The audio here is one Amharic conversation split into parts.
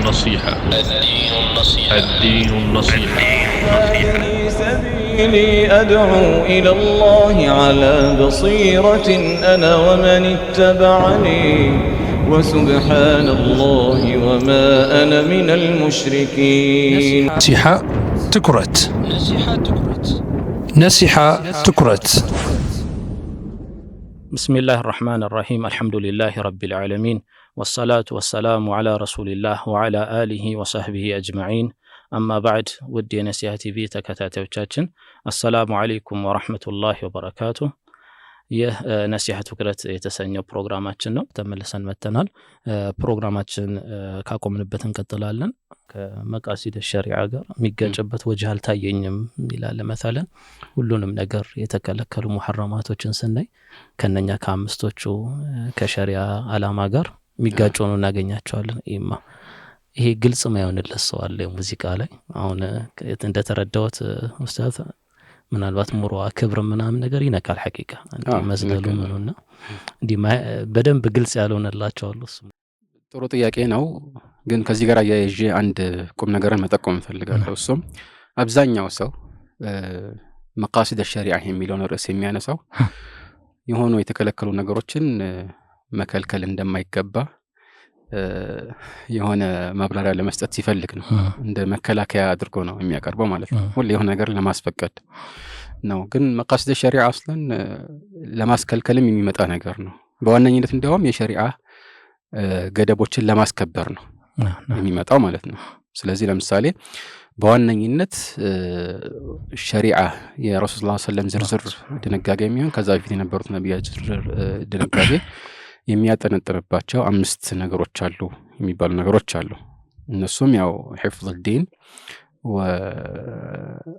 النصيحة. الدين النصيحة. هذه سبيلي أدعو إلى الله على بصيرة أنا ومن اتبعني وسبحان الله وما أنا من المشركين. نصيحة تكرت. بسم الله الرحمن الرحيم. الحمد لله رب العالمين والصلاة والسلام على رسول الله وعلى آله وصحبه أجمعين. أما بعد ودي نصيحة تي في تكتاتيوቻችን السلام عليكم ورحمة الله وبركاته። ይህ ነሲሐ ትኩረት የተሰኘው ፕሮግራማችን ነው። ተመልሰን መተናል። ፕሮግራማችን ካቆምንበት እንቀጥላለን። ከመቃሲድ ሸሪዓ ጋር የሚገጭበት ወጅህ አልታየኝም ይላል። مثلا ሁሉንም ነገር የተከለከሉ ሙሐረማቶችን ስናይ ከነኛ ከአምስቶቹ ከሸሪዓ አላማ ጋር የሚጋጩ ነው እናገኛቸዋለን። ይሄ ግልጽ ማይሆንለት ሰው አለ ሙዚቃ ላይ። አሁን እንደተረዳሁት ኡስታዝ ምናልባት ሙሩአ ክብር ምናምን ነገር ይነካል ሐቂቃ አንተ መስደሉ ምንውና እንዲ በደንብ ግልጽ ያልሆነላቸው አሉ። ጥሩ ጥያቄ ነው። ግን ከዚህ ጋር ያይዤ አንድ ቁም ነገርን መጠቆም ፈልጋለሁ። እሱም አብዛኛው ሰው መቃሲድ ሸሪዓ የሚለውን ርዕስ የሚያነሳው የሆኑ የተከለከሉ ነገሮችን መከልከል እንደማይገባ የሆነ ማብራሪያ ለመስጠት ሲፈልግ ነው። እንደ መከላከያ አድርጎ ነው የሚያቀርበው ማለት ነው። ሁሉ የሆነ ነገር ለማስፈቀድ ነው። ግን መቃሲድ ሸሪዓ አስለን ለማስከልከልም የሚመጣ ነገር ነው። በዋነኝነት እንደውም የሸሪዓ ገደቦችን ለማስከበር ነው የሚመጣው ማለት ነው። ስለዚህ ለምሳሌ በዋነኝነት ሸሪዓ የረሱል ሰለላሁ ዐለይሂ ወሰለም ዝርዝር ድንጋጌ የሚሆን ከዛ በፊት የነበሩት ነብያት ዝርዝር ድንጋጌ የሚያጠነጥንባቸው 5 ነገሮች አሉ የሚባሉ ነገሮች አሉ። እነሱም ያው حفظ الدين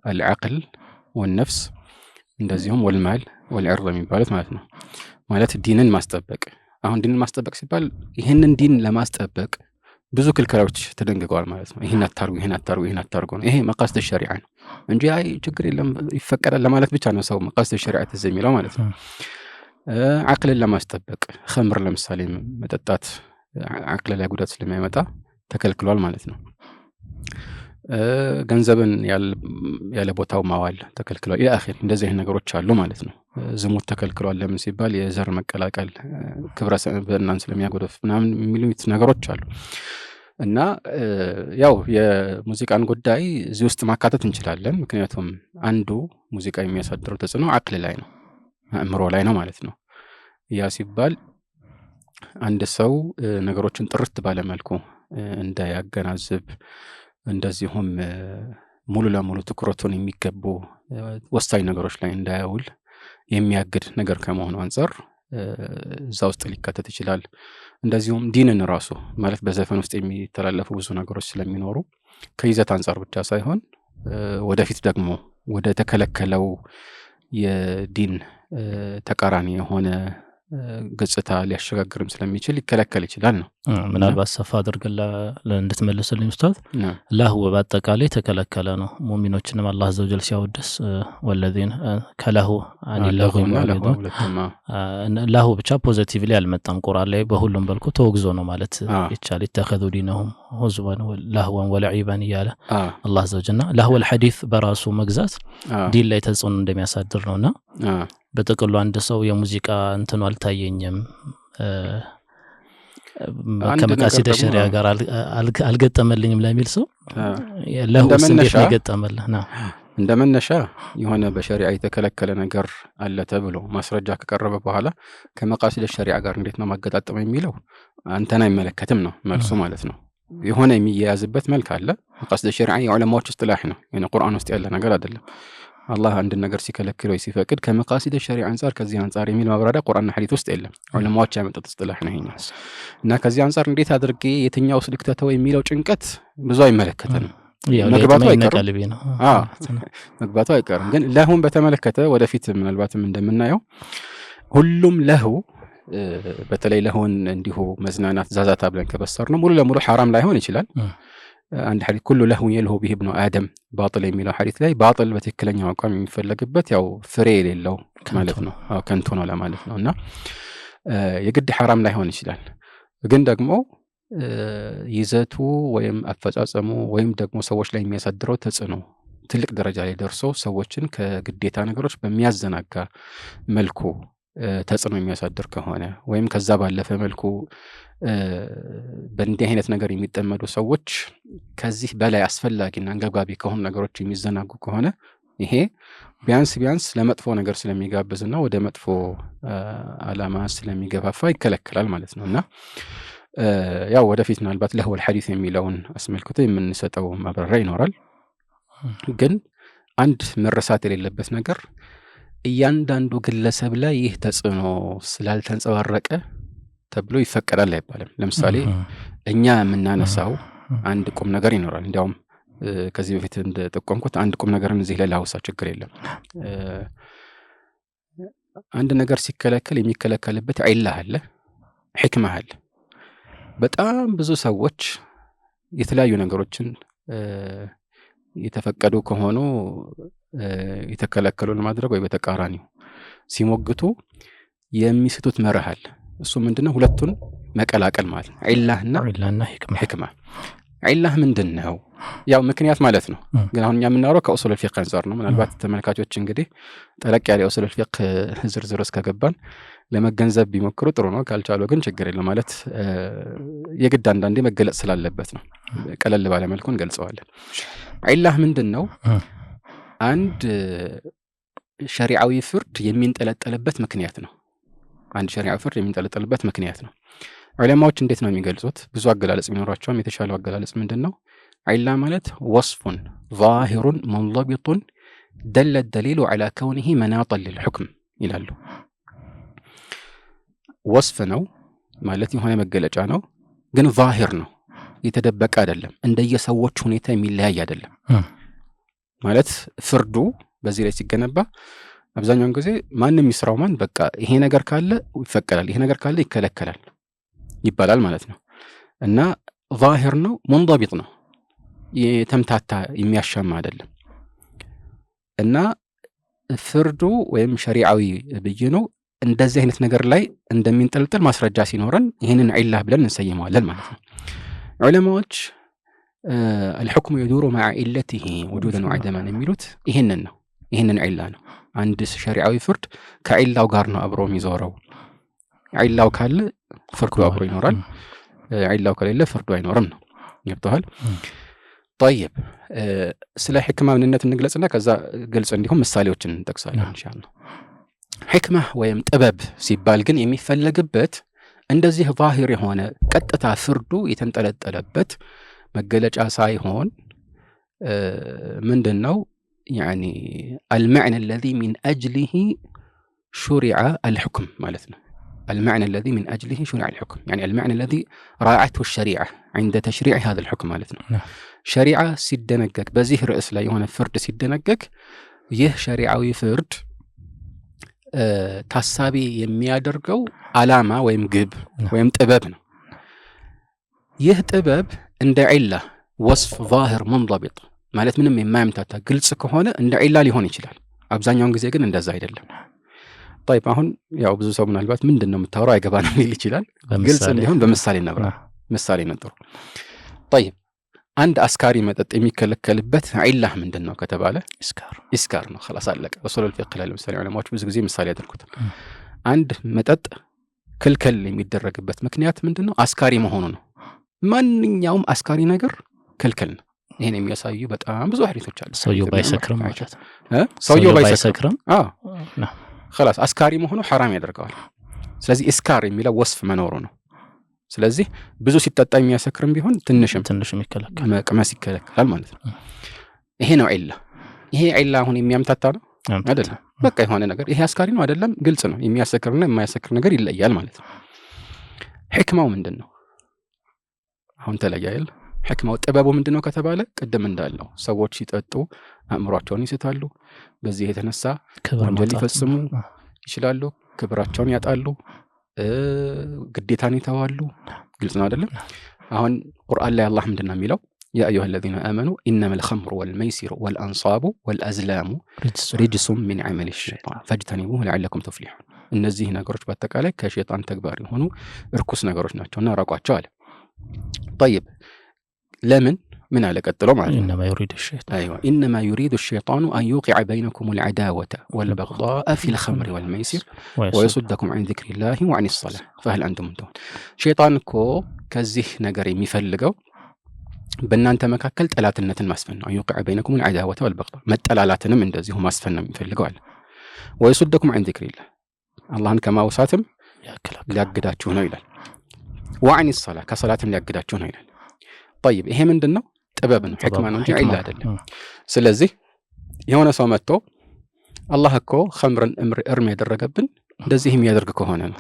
والعقل والنفس እንደዚሁም والمال والعرض የሚባሉት ማለት ነው። ማለት ዲንን ማስጠበቅ። አሁን ዲንን ማስጠበቅ ሲባል ይሄንን ዲን ለማስጠበቅ ብዙ ክልከላዎች ተደንግገዋል ማለት ነው። ይሄን አታርጉ ነው። ይሄ መቃሲድ ሸሪዓ ነው እንጂ አይ ችግር የለም ይፈቀዳል ለማለት ብቻ ነው ሰው መቃሲድ ሸሪዓ ተዘሚለው ማለት ነው። አቅልን ለማስጠበቅ ኸምር ለምሳሌ መጠጣት አቅል ላይ ጉዳት ስለማይመጣ ተከልክሏል ማለት ነው። ገንዘብን ያለ ቦታው ማዋል ተከልክሏል። ኢላኺር እንደዚህ ነገሮች አሉ ማለት ነው። ዝሙት ተከልክሏል። ለምን ሲባል የዘር መቀላቀል ክብረ ሰብዕናን ስለሚያጎድፍ ምናምን የሚሉት ነገሮች አሉ። እና ያው የሙዚቃን ጉዳይ እዚህ ውስጥ ማካተት እንችላለን። ምክንያቱም አንዱ ሙዚቃ የሚያሳድረው ተጽዕኖ አቅል ላይ ነው፣ አእምሮ ላይ ነው ማለት ነው። ያ ሲባል አንድ ሰው ነገሮችን ጥርት ባለ መልኩ እንዳያገናዝብ እንደዚሁም ሙሉ ለሙሉ ትኩረቱን የሚገቡ ወሳኝ ነገሮች ላይ እንዳያውል የሚያግድ ነገር ከመሆኑ አንፃር እዛ ውስጥ ሊካተት ይችላል። እንደዚሁም ዲንን ራሱ ማለት በዘፈን ውስጥ የሚተላለፉ ብዙ ነገሮች ስለሚኖሩ ከይዘት አንፃር ብቻ ሳይሆን ወደፊት ደግሞ ወደ ተከለከለው የዲን ተቃራኒ የሆነ ገጽታ ሊያሸጋግርም ስለሚችል ሊከለከል ይችላል ነው። ምናልባት ሰፋ አድርገን እንድትመልስልኝ ኡስታዝ። ላህው በአጠቃላይ ተከለከለ ነው። ሙእሚኖችንም አላህ ዘወጀል ሲያወድስ ወለዚነ ከላሁ አኒላሁ ይማለዱ ላሁ ብቻ ፖዚቲቭሊ አልመጣም ቁርአን ላይ በሁሉም በልኩ ተወግዞ ነው ማለት ይቻላል። ይተኸዙ ዲነሁም ሁዝወን ወላህወን ወለዒባን እያለ አላህ ዘወጀልና ላህወል ሐዲስ በራሱ መግዛት ዲን ላይ ተጽዕኖ እንደሚያሳድር ነውና በተቀሉ አንድ ሰው የሙዚቃ እንትኑ አልታየኝም ከመቃሲድ ሸሪዓ ጋር አልገጠመልኝም ለሚል ሰው ለሁስ እንዴት ይገጠመልህ ነው? እንደመነሻ የሆነ በሸሪዓ የተከለከለ ነገር አለ ተብሎ ማስረጃ ከቀረበ በኋላ ከመቃሲድ ሸሪዓ ጋር እንዴት ነው ማገጣጠም የሚለው አንተን አይመለከትም ነው መልሱ ማለት ነው። የሆነ የሚያያዝበት መልክ አለ። መቃሲድ ሸሪዓ የዑለማዎች እስትላህ ነው፣ የነ ቁርአን ውስጥ ያለ ነገር አይደለም። አላህ አንድ ነገር ሲከለክል ወይ ሲፈቅድ ከመቃሲድ ሸሪዓ አንፃር ከዚህ አንፃር የሚል ማብራሪያ ቁርአንና ሐዲስ ውስጥ የለም። ዑለማዎች ያመጡት እስትላህ ነው ይሄኛው። እና ከዚህ አንፃር እንዴት አድርጌ የትኛው ስልክተተው የሚለው ጭንቀት ብዙ አይመለከተንም። መግባቱ አይቀርም። ግን ለሁን በተመለከተ ወደፊት ምናልባትም እንደምናየው ሁሉም ለሁ በተለይ ለሁን እንዲሁ መዝናናት ዛዛታ ብለን ከበሰር ነው ሙሉ ለሙሉ ሐራም ላይሆን ይችላል። عند حديث كل لهو يلهو به ابن آدم باطل የሚለው حديث ላይ باطل በትክክለኛው አቋም የሚፈለግበት ያው ፍሬ የሌለው ማለት ነው። ከንቱ ነው ለማለት ነውና የግድ ሐራም ላይሆን ይችላል። ግን ደግሞ ይዘቱ ወይም አፈጻጸሙ ወይም ደግሞ ሰዎች ላይ የሚያሳድረው ተጽዕኖ ትልቅ ደረጃ ላይ ደርሶ ሰዎችን ከግዴታ ነገሮች በሚያዘናጋ መልኩ ተጽዕኖ የሚያሳድር ከሆነ ወይም ከዛ ባለፈ መልኩ በእንዲህ አይነት ነገር የሚጠመዱ ሰዎች ከዚህ በላይ አስፈላጊና አንገብጋቢ ከሆኑ ነገሮች የሚዘናጉ ከሆነ ይሄ ቢያንስ ለመጥፎ ነገር ስለሚጋብዝና ወደ መጥፎ ዓላማ ስለሚገፋፋ ይከለከላል ማለት ነውና ያው ወደፊት ምናልባት ለህወል ሐዲስ የሚለውን አስመልክቶ የምንሰጠው ማብራሪያ ይኖራል። ግን አንድ መረሳት የሌለበት ነገር እያንዳንዱ ግለሰብ ላይ ይህ ተጽዕኖ ስላልተንጸባረቀ ተብሎ ይፈቀዳል አይባልም። ለምሳሌ እኛ የምናነሳው አንድ ቁም ነገር ይኖራል። እንዲያውም ከዚህ በፊት እንደጠቆምኩት አንድ ቁም ነገርን እዚህ ላይ ላውሳ ችግር የለም። አንድ ነገር ሲከለከል የሚከለከልበት ዒላ አለ፣ ሕክማ አለ። በጣም ብዙ ሰዎች የተለያዩ ነገሮችን የተፈቀዱ ከሆኑ የተከለከሉ ለማድረግ ወይ በተቃራኒው ሲሞግቱ የሚስቱት መርህ አለ። እሱ ምንድነው? ሁለቱን መቀላቀል ማለት ነው። ዒላህና ሕክማ። ዒላህ ምንድነው? ያው ምክንያት ማለት ነው። ግን አሁን እኛ የምናወራው ከኡሱል ፊቅህ አንፃር ነው። ምናልባት ተመልካቾች እንግዲህ ጠለቅ ያለ ኡሱል ፊቅህ ዝርዝር እስከገባን ለመገንዘብ ቢሞክሩ ጥሩ ነው። ካልቻሉ ግን ችግር የለም። ማለት የግድ አንዳንዴ መገለጽ ስላለበት ነው። ቀለል ባለ መልኩ እንገልጸዋለን። ዒላህ ምንድነው? አንድ ሸሪዓዊ ፍርድ የሚንጠለጠልበት ምክንያት ነው። አንድ ሸሪዓዊ ፍርድ የሚንጠለጠልበት ምክንያት ነው። ዑለማዎች እንዴት ነው የሚገልጹት? ብዙ አገላለጽ ቢኖራቸውም የተሻለው አገላለጽ ምንድነው? ዒላ ማለት ወስፉን ዛሂሩን ሙንضبጡን ደለ الدليل على كونه مناطا للحكم ይላሉ። ወስፍ ነው ማለት የሆነ መገለጫ ነው፣ ግን ዛሂር ነው፣ የተደበቀ አይደለም፣ እንደየሰዎች ሁኔታ የሚለያይ አይደለም። ማለት ፍርዱ በዚህ ላይ ሲገነባ አብዛኛውን ጊዜ ማንም ይስራው ማን በቃ ይሄ ነገር ካለ ይፈቀዳል፣ ይሄ ነገር ካለ ይከለከላል ይባላል ማለት ነው። እና ዛሂር ነው፣ ሙንضبጥ ነው፣ የተምታታ የሚያሻማ አይደለም። እና ፍርዱ ወይም ሸሪዓዊ ብይኑ እንደዚህ አይነት ነገር ላይ እንደሚንጠልጥል ማስረጃ ሲኖረን ይህንን ዒላህ ብለን እንሰይመዋለን ማለት ነው። ዑለማዎች الحكم يدور مع علته وجودا وعدما የሚሉት ይህንን ነው። ይህንን ዒላ ነው። አንድ ሸሪዓዊ ፍርድ ከዒላው ጋር ነው አብሮ የሚዞረው። ዒላው ካለ ፍርዱ አብሮ ይኖራል፣ ዒላው ከሌለ ፍርዱ አይኖርም ነው። ገብቶሃል? طيب ስለ ሕክማ ምንነት እንግለጽና ከዛ ግልጽ እንዲሁም ምሳሌዎችን እንጠቅሳለን ኢንሻአላህ። ሕክማ ወይም ጥበብ ሲባል ግን የሚፈለግበት እንደዚህ ዛሂር የሆነ ቀጥታ ፍርዱ የተንጠለጠለበት መገለጫ ሳይሆን ምንድነው? يعني المعنى الذي من أجله شرع الحكم مالتنا. المعنى الذي من أجله شرع الحكم يعني المعنى الذي راعته الشريعة عند تشريع هذا الحكم مالتنا. شريعة سيدنقك بزيه رئيس لا يهون فرد سيدنقك يه شريعوي فرد ታሳቢ የሚያደርገው ዓላማ ወይም ግብ ወይም ጥበብ ነው። ይህ ጥበብ እንደ ዒላ ወስፍ ዛሂር ሙንضبጥ ማለት ምንም የማያምታታ ግልጽ ከሆነ እንደ ዒላ ሊሆን ይችላል። አብዛኛውን ጊዜ ግን እንደዛ አይደለም። طيب አሁን ያው ብዙ ሰው ምናልባት ምንድነው የምታወራው አይገባንም ሊል ይችላል። ግልጽ እንዲሆን በምሳሌ ነብራ ምሳሌ ነጥሩ። طيب አንድ አስካሪ መጠጥ የሚከለከልበት ዒላህ ምንድነው ከተባለ ኢስካር ነው። خلاص አለቀ። ኡሱሉል ፊቅህ ላይ ለምሳሌ ዑለማዎች ብዙ ጊዜ ምሳሌ ያደርጉታል። አንድ መጠጥ ክልክል የሚደረግበት ምክንያት ምንድነው? አስካሪ መሆኑ ነው። ማንኛውም አስካሪ ነገር ክልክል ነው። ይሄን የሚያሳዩ በጣም ብዙ ሐዲሶች አሉ። ሰውየው ባይሰክርም ማለት ሰውየው ባይሰክርም خلاص አስካሪ መሆኑ حرام ያደርገዋል። ስለዚህ ኢስካር የሚለው ወስፍ መኖሩ ነው። ስለዚህ ብዙ ሲጠጣ የሚያሰክርም ቢሆን ትንሽም ይከለከላል፣ መቅመስ ይከለከላል ማለት ነው። ይሄ ነው ዒላ። ይሄ ዒላ አሁን የሚያምታታ ነው አይደለም። በቃ የሆነ ነገር ይሄ አስካሪ ነው አይደለም፣ ግልጽ ነው። የሚያሰክርና የማያሰክር ነገር ይለያል ማለት ነው። ሕክማው ምንድነው? አሁን ተለያየል። ሕክማው ጥበቡ ምንድነው ከተባለ ቅድም እንዳለው ሰዎች ሲጠጡ አእምሯቸውን ይስታሉ። በዚህ የተነሳ ወንጀል ሊፈጽሙ ይችላሉ፣ ክብራቸውን ያጣሉ፣ ግዴታን ይተዋሉ። ግልጽ ነው አይደለም? አሁን ቁርአን ላይ አላህ ምንድነው የሚለው? ያ አዩሃ الذين آمنوا إنما الخمر والميسر والأنصاب والأزلام رجس من عمل الشيطان فاجتنبوه لعلكم تفلحون። እነዚህ ነገሮች በአጠቃላይ ከሸይጣን ተግባር የሆኑ እርኩስ ነገሮች ናቸውና ራቋቸው አለ። طيب ለምን ምን አለ ቀጥሎ ማለት ነው إنما يريد الشيطان أيوة إنما يريد الشيطان أن يوقع بينكم العداوة والبغضاء في الخمر والميسر ويصدكم عن ذكر الله وعن الصلاة فهل أنتم منتهون شيطان እኮ ከዚህ ነገር የሚፈልገው በእናንተ መካከል ጠላትነትን ማስፈን ነው أن يوقع بينكم العداوة والبغضاء መጠላላትንም እንደዚሁ ማስፈን ነው የሚፈልገው አለ ويصدكم عن ذكر الله አላህን ከማውሳትም ሊያግዳችሁ ነው ይላል وعن الصلاة ከሰላትም ሊያግዳችሁ ነው ይላል طيب ይሄ ምንድነው ጥበብ ነው ህክማ ነው እንጂ ዒላ አይደለም ስለዚህ የሆነ ሰው መጥቶ አላህ እኮ ኸምርን እርም ያደረገብን እንደዚህ የሚያደርግ ከሆነ ነው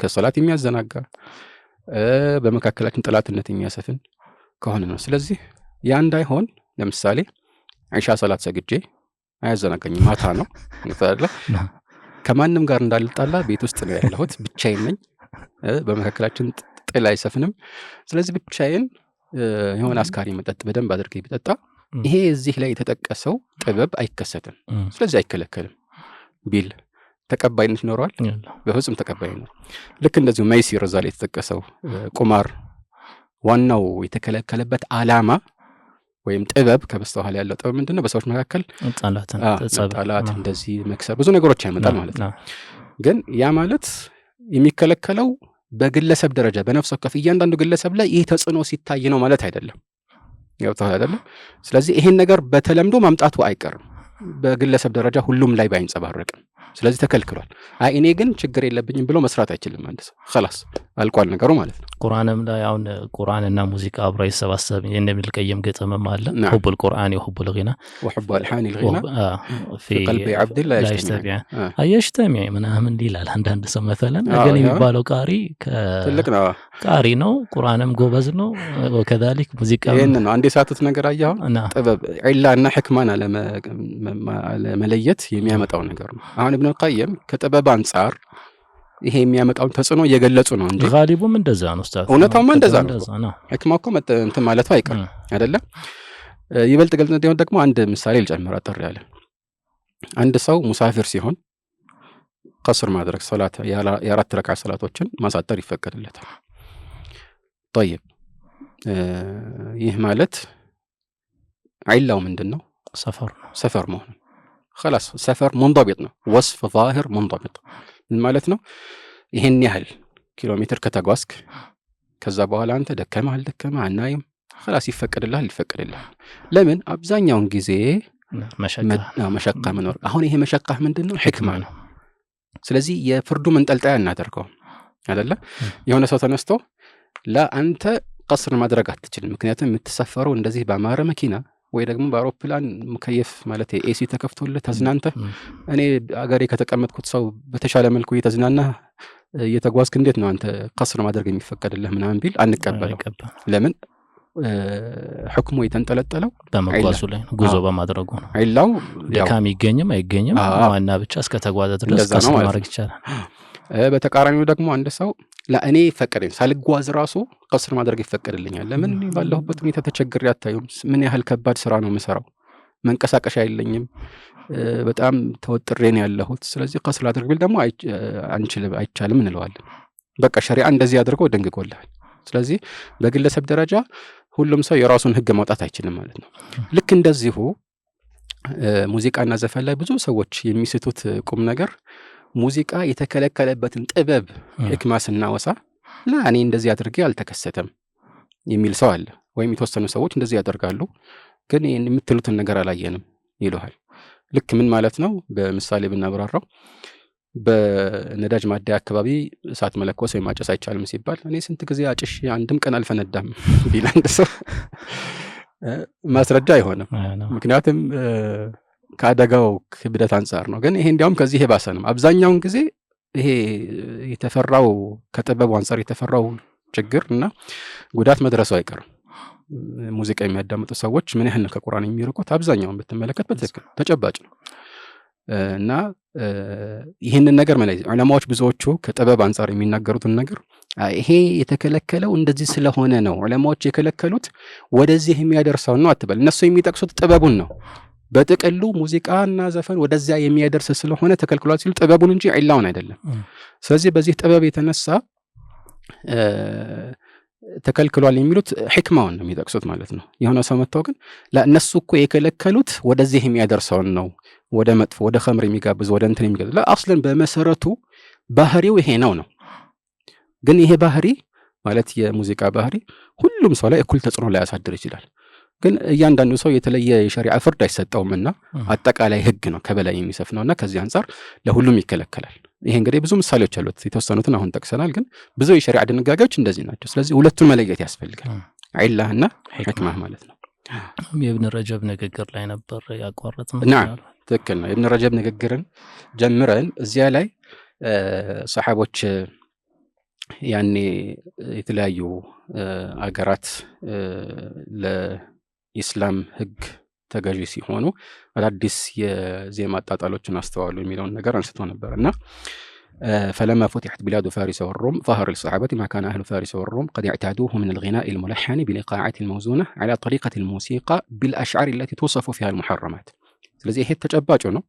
ከሰላት የሚያዘናጋ በመካከላችን ጠላትነት የሚያሰፍን ከሆነ ነው ስለዚህ ያ እንዳይሆን ለምሳሌ ኢሻ ሰላት ሰግጄ አያዘናጋኝ ማታ ነው እንታለ ከማንም ጋር እንዳልጣላ ቤት ውስጥ ነው ያለሁት ብቻዬን ነኝ በመካከላችን ጥል አይሰፍንም ስለዚህ ብቻዬን የሆነ አስካሪ መጠጥ በደንብ አድርጌ ቢጠጣ ይሄ እዚህ ላይ የተጠቀሰው ጥበብ አይከሰትም ስለዚህ አይከለከልም ቢል ተቀባይነት ይኖረዋል በፍጹም ተቀባይነት ነው ልክ እንደዚሁ መይሲር እዛ ላይ የተጠቀሰው ቁማር ዋናው የተከለከለበት ዓላማ ወይም ጥበብ ከበስተኋላ ያለው ጥበብ ምንድነው በሰዎች መካከል ጣላት እንደዚህ መክሰር ብዙ ነገሮች ያመጣል ማለት ነው ግን ያ ማለት የሚከለከለው በግለሰብ ደረጃ በነፍስ ወከፍ እያንዳንዱ ግለሰብ ላይ ይሄ ተጽዕኖ ሲታይ ነው ማለት አይደለም ያውታው አይደለም ስለዚህ ይሄን ነገር በተለምዶ ማምጣቱ አይቀርም በግለሰብ ደረጃ ሁሉም ላይ ባይንጸባረቅም ስለዚህ ተከልክሏል እኔ ግን ችግር የለብኝም ብሎ መስራት አይችልም አንድ ሰው خلاص አልቋል ነገሩ ማለት ነው ቁርአንም ላይ አሁን ቁርአንና ሙዚቃ አብረው ይሰባሰብ እንደሚል ቀየም ገጠመም አለ ሁብ القرآن وحب الغنى وحب الحان الغنى في قلب عبد الله يجتمع يجتمع ምናምን ይላል አንዳንድ ሰው مثلا ግን የሚባለው ቃሪ ትልቅ ነው ቃሪ ነው ቁርአንም ጎበዝ ነው وكذلك ሙዚቃ ይሄን ነው አንድ ሰዓት ነገር አያው ጥበብ ዒላና ህክማና ለመለየት የሚያመጣው ነገር ነው አሁን ኢብኑ القيم ከጥበብ አንፃር ይሄ የሚያመጣው ተጽዕኖ እየገለጹ ነው እንጂ ጋሊቡም እንደዛ ነው ኡስታዝ እውነታውማ እንደዛ ነው ህክማው እኮ እንትን ማለቱ አይቀር አይደለ ይበልጥ ገልጽ እንደሆነ ደግሞ አንድ ምሳሌ ልጨምር አጠር ያለ አንድ ሰው ሙሳፊር ሲሆን ቀስር ማድረግ ሶላት የአራት ረካዓ ሶላቶችን ማሳጠር ይፈቀድለታል طيب ይህ ማለት ዒላው ምንድነው ሰፈር መሆኑ خلاص ሰፈር منضبط ነው وصف ظاهر منضبط ማለት ነው ይሄን ያህል ኪሎ ሜትር ከተጓዝክ ከዛ በኋላ አንተ ደከማ አልደከማ አናይም خلاص ይፈቀድልሃል ለምን አብዛኛውን ጊዜ መሸቃ መኖር አሁን ይሄ መሸቃ ምንድነው ህክማ ነው ስለዚህ የፍርዱ መንጠልጣያ እናደርገው አይደለ የሆነ ሰው ተነስቶ ለአንተ ቀስር ማድረግ አትችልም ምክንያቱም የምትሰፈረው እንደዚህ በአማረ መኪና ወይ ደግሞ በአውሮፕላን ሙከየፍ ማለት ኤሲ ተከፍቶልህ ተዝናንተ እኔ አገሬ ከተቀመጥኩት ሰው በተሻለ መልኩ እየተዝናና እየተጓዝክ እንዴት ነው አንተ ቀስር ማድረግ የሚፈቀድልህ ምናምን ቢል አንቀበለው ለምን ህክሙ የተንጠለጠለው በመጓዙ ላይ ጉዞ በማድረጉ ነው ዒላው ደካም ይገኝም አይገኝም ዋና ብቻ እስከ ተጓዘ ድረስ ቀስር ማድረግ ይችላል በተቃራኒው ደግሞ አንድ ሰው ለእኔ ፈቀደኝ ሳልጓዝ ራሱ ቀስር ማድረግ ይፈቀድልኛል ለምን ባለሁበት ሁኔታ ተቸግሬ አታዩም ምን ያህል ከባድ ስራ ነው የምሰራው መንቀሳቀሻ የለኝም በጣም ተወጥሬ ነው ያለሁት ስለዚህ ቀስር አድርግ ቢል ደግሞ አይቻልም እንለዋለን በቃ ሸሪዓ እንደዚህ አድርገው ደንግጎልሃል ስለዚህ በግለሰብ ደረጃ ሁሉም ሰው የራሱን ህግ ማውጣት አይችልም ማለት ነው ልክ እንደዚሁ ሙዚቃና ዘፈን ላይ ብዙ ሰዎች የሚስቱት ቁም ነገር ሙዚቃ የተከለከለበትን ጥበብ ህክማ ስናወሳ ለእኔ እንደዚህ አድርጌ አልተከሰተም የሚል ሰው አለ ወይም የተወሰኑ ሰዎች እንደዚህ ያደርጋሉ ግን የምትሉትን ነገር አላየንም ይሉሃል ልክ ምን ማለት ነው በምሳሌ ብናብራራው በነዳጅ ማደያ አካባቢ እሳት መለኮስ ወይ ማጨስ አይቻልም ሲባል እኔ ስንት ጊዜ አጭሽ አንድም ቀን አልፈነዳም ቢላንድ ሰው ማስረጃ አይሆንም ምክንያቱም ከአደጋው ክብደት አንፃር ነው ግን ይሄ እንዲያውም ከዚህ የባሰ ነው አብዛኛውን ጊዜ ይሄ የተፈራው ከጥበቡ አንፃር የተፈራው ችግር እና ጉዳት መድረሱ አይቀርም ሙዚቃ የሚያዳምጡ ሰዎች ምን ያህል ከቁርአን የሚርቁት አብዛኛውን ብትመለከት በትክክል ተጨባጭ ነው እና ይሄንን ነገር ማለት ዑለማዎች ብዙዎቹ ከጥበብ አንፃር የሚናገሩትን ነገር ይሄ የተከለከለው እንደዚህ ስለሆነ ነው ዑለማዎች የከለከሉት ወደዚህ የሚያደርሰው ነው አትበል እነሱ የሚጠቅሱት ጥበቡን ነው በጥቅሉ ሙዚቃና ዘፈን ወደዚያ የሚያደርስ ስለሆነ ተከልክሏል ሲሉ ጥበቡን እንጂ ዒላውን አይደለም ስለዚህ በዚህ ጥበብ የተነሳ ተከልክሏል የሚሉት ሕክማውን ነው የሚጠቅሱት ማለት ነው። የሆነ ሰው መጥተው ግን ለእነሱ እኮ የከለከሉት ወደዚህ የሚያደርሰውን ነው፣ ወደ መጥፎ ወደ ኸምር የሚጋብዝ ወደ እንትን የሚጋብዝ ለአስለን በመሰረቱ ባህሪው ይሄ ነው። ግን ይሄ ባህሪ ማለት የሙዚቃ ባህሪ ሁሉም ሰው ላይ እኩል ተጽዕኖ ላይ ያሳድር ይችላል። ግን እያንዳንዱ ሰው የተለየ የሸሪዓ ፍርድ አይሰጠውምና አጠቃላይ ህግ ነው ከበላይ የሚሰፍነውና ከዚህ አንፃር ለሁሉም ይከለከላል። ይሄ እንግዲህ ብዙ ምሳሌዎች አሉት፣ የተወሰኑትን አሁን ጠቅሰናል። ግን ብዙ የሸሪዓ ድንጋጌዎች እንደዚህ ናቸው። ስለዚህ ሁለቱን መለየት ያስፈልጋል፣ ዒላህና ሕክማህ ማለት ነው። የኢብኑ ረጀብ ንግግር ላይ ነበር ያቋረጥነው። ትክክል ነው። የኢብኑ ረጀብ ንግግርን ጀምረን እዚያ ላይ ሰሓቦች ያኔ የተለያዩ አገራት ለኢስላም ህግ ተገዢ ሲሆኑ አዳዲስ የዜማ አጣጣሎችን አስተዋሉ የሚለውን ነገር አንስቶ ነበርና فلما فتحت بلاد فارس والروم ظهر للصحابة ما كان أهل فارس والروم قد اعتادوه من الغناء الملحن بالإيقاعات الموزونة على طريقة الموسيقى بالأشعار التي توصف فيها المحرمات. ስለዚህ ይሄ ተጨባጭ ነው።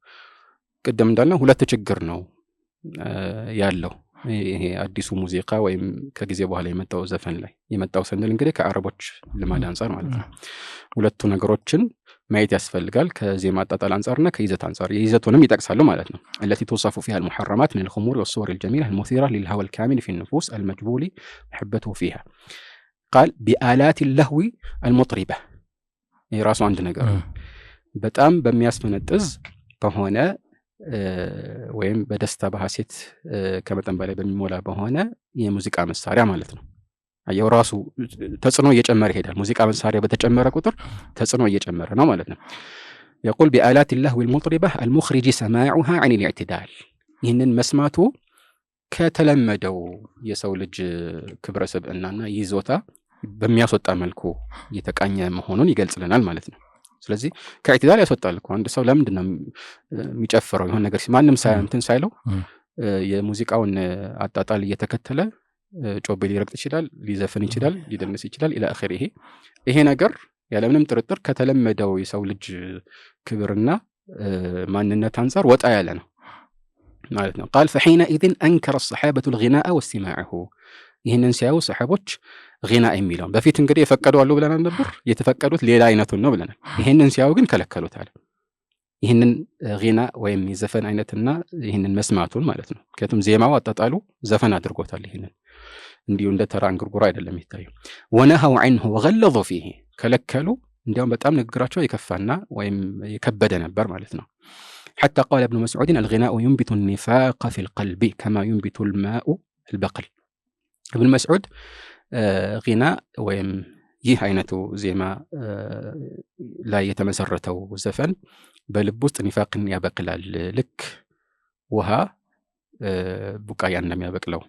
ቀደም እንዳልነው ሁለት ችግር ነው ያለው ይሄ አዲሱ ሙዚቃ ወይም ከጊዜ በኋላ የመጣው ዘፈን ላይ የመጣው ስንል እንግዲህ ከአረቦች ልማድ አንፃር ማለት ነው። ሁለቱ ነገሮችን ማየት ያስፈልጋል፣ ከዜማ አጣጣል አንፃርና ከይዘት አንፃር። የይዘቱንም ይጠቅሳሉ ማለት ነው። التي توصف فيها المحرمات من الخمور والصور الجميلة المثيرة للهوى الكامل في النفوس المجبول محبته فيها. قال بآلات اللهو المطربة يراسو عند ነገር በጣም በሚያስፈነጥዝ በሆነ ወይም በደስታ በሐሴት ከመጠን በላይ በሚሞላ በሆነ የሙዚቃ መሳሪያ ማለት ነው። አየው ራሱ ተጽዕኖ እየጨመረ ይሄዳል። ሙዚቃ መሳሪያ በተጨመረ ቁጥር ተጽዕኖ እየጨመረ ነው ማለት ነው። يقول بآلات اللهو المطربة المخرج سماعها عن الاعتدال. ይህንን መስማቱ ከተለመደው የሰው ልጅ ክብረ ሰብዕናና ይዞታ በሚያስወጣ መልኩ የተቃኘ መሆኑን ይገልጽልናል ማለት ነው። ስለዚህ ከኢዕትዳል ያስወጣል እኮ አንድ ሰው ለምንድን ነው የሚጨፍረው? የሆነ ነገር ማንም እንትን ሳይለው የሙዚቃውን አጣጣል እየተከተለ ጮቤ ሊረግጥ ይችላል፣ ሊዘፍን ይችላል፣ ሊደንስ ይችላል ኢላ አኺሪሂ። ይሄ ነገር ያለምንም ጥርጥር ከተለመደው የሰው ልጅ ክብርና ማንነት አንፃር ወጣ ያለ ነው ማለት ነው። قال فحينئذ أنكر الصحابة الغناء واستماعه. ይህንን ሲያዩ ሰሓቦች غና የሚለውን በፊት እንግዲህ የፈቀዱ አሉ ብለናል ነበር፣ የተፈቀዱት ሌላ አይነቱን ነው ብለናል። ይህንን ሲያዩ ግን ከለከሉታል። ይህንን غና ወይም የዘፈን አይነትና ይህንን መስማቱን ማለት ነው። ምክንያቱም ዜማው አጣጣሉ ዘፈን አድርጎታል። ይህንን እንዲሁ እንደ ተራ እንጉርጉሮ አይደለም ይታዩ። ወነሃው عنه وغلظوا فيه ከለከሉ። እንዲያውም በጣም ንግግራቸው የከፋና ወይም የከበደ ነበር ማለት ነው። حتى قال ابن مسعود الغناء ينبت النفاق في القلب كما ينبت الماء البقل. ابن مسعود غና ወይም ይህ አይነቱ ዜማ ላይ የተመሰረተው ዘፈን በልብ ውስጥ ኒፋቅን ያበቅላል፣ ልክ ውሃ ቡቃያ እንደሚያበቅለው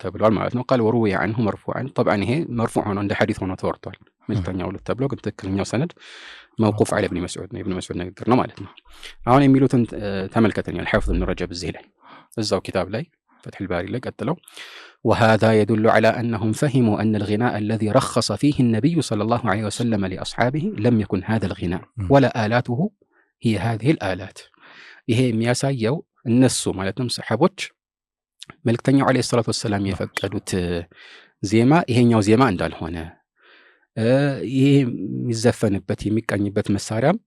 ተብሏል ማለት ነው። قال وروي عنه مرفوعا. طبعا ይሄ مرفوع ሆኖ እንደ ሐዲስ ሆኖ ተወርቷል። መልእክተኛው ሁሉ ተብሎ ግን ትክክለኛው ሰነድ موقوف على ابن مسعود ነው፣ ابن مسعود ንግግር ነው ማለት ነው። አሁን የሚሉትን ተመልከተኛል الحافظ ابن رجب እዚህ ላይ እዛው ኪታብ ላይ فتح الباري ላይ ቀጥለው وهذا يدل على أنهم فهموا أن الغناء الذي رخص فيه النبي صلى الله عليه وسلم لأصحابه لم يكن هذا الغناء ولا آلاته هي هذه الآلات. ይሄ የሚያሳየው እነሱ ማለትም ሰሓቦች መልእክተኛው ዓለይሂ ሰላቱ ወሰላም የፈቀዱት ዜማ ይሄኛው ዜማ እንዳልሆነ፣ ይሄ የሚዘፈንበት የሚቃኝበት መሳሪያም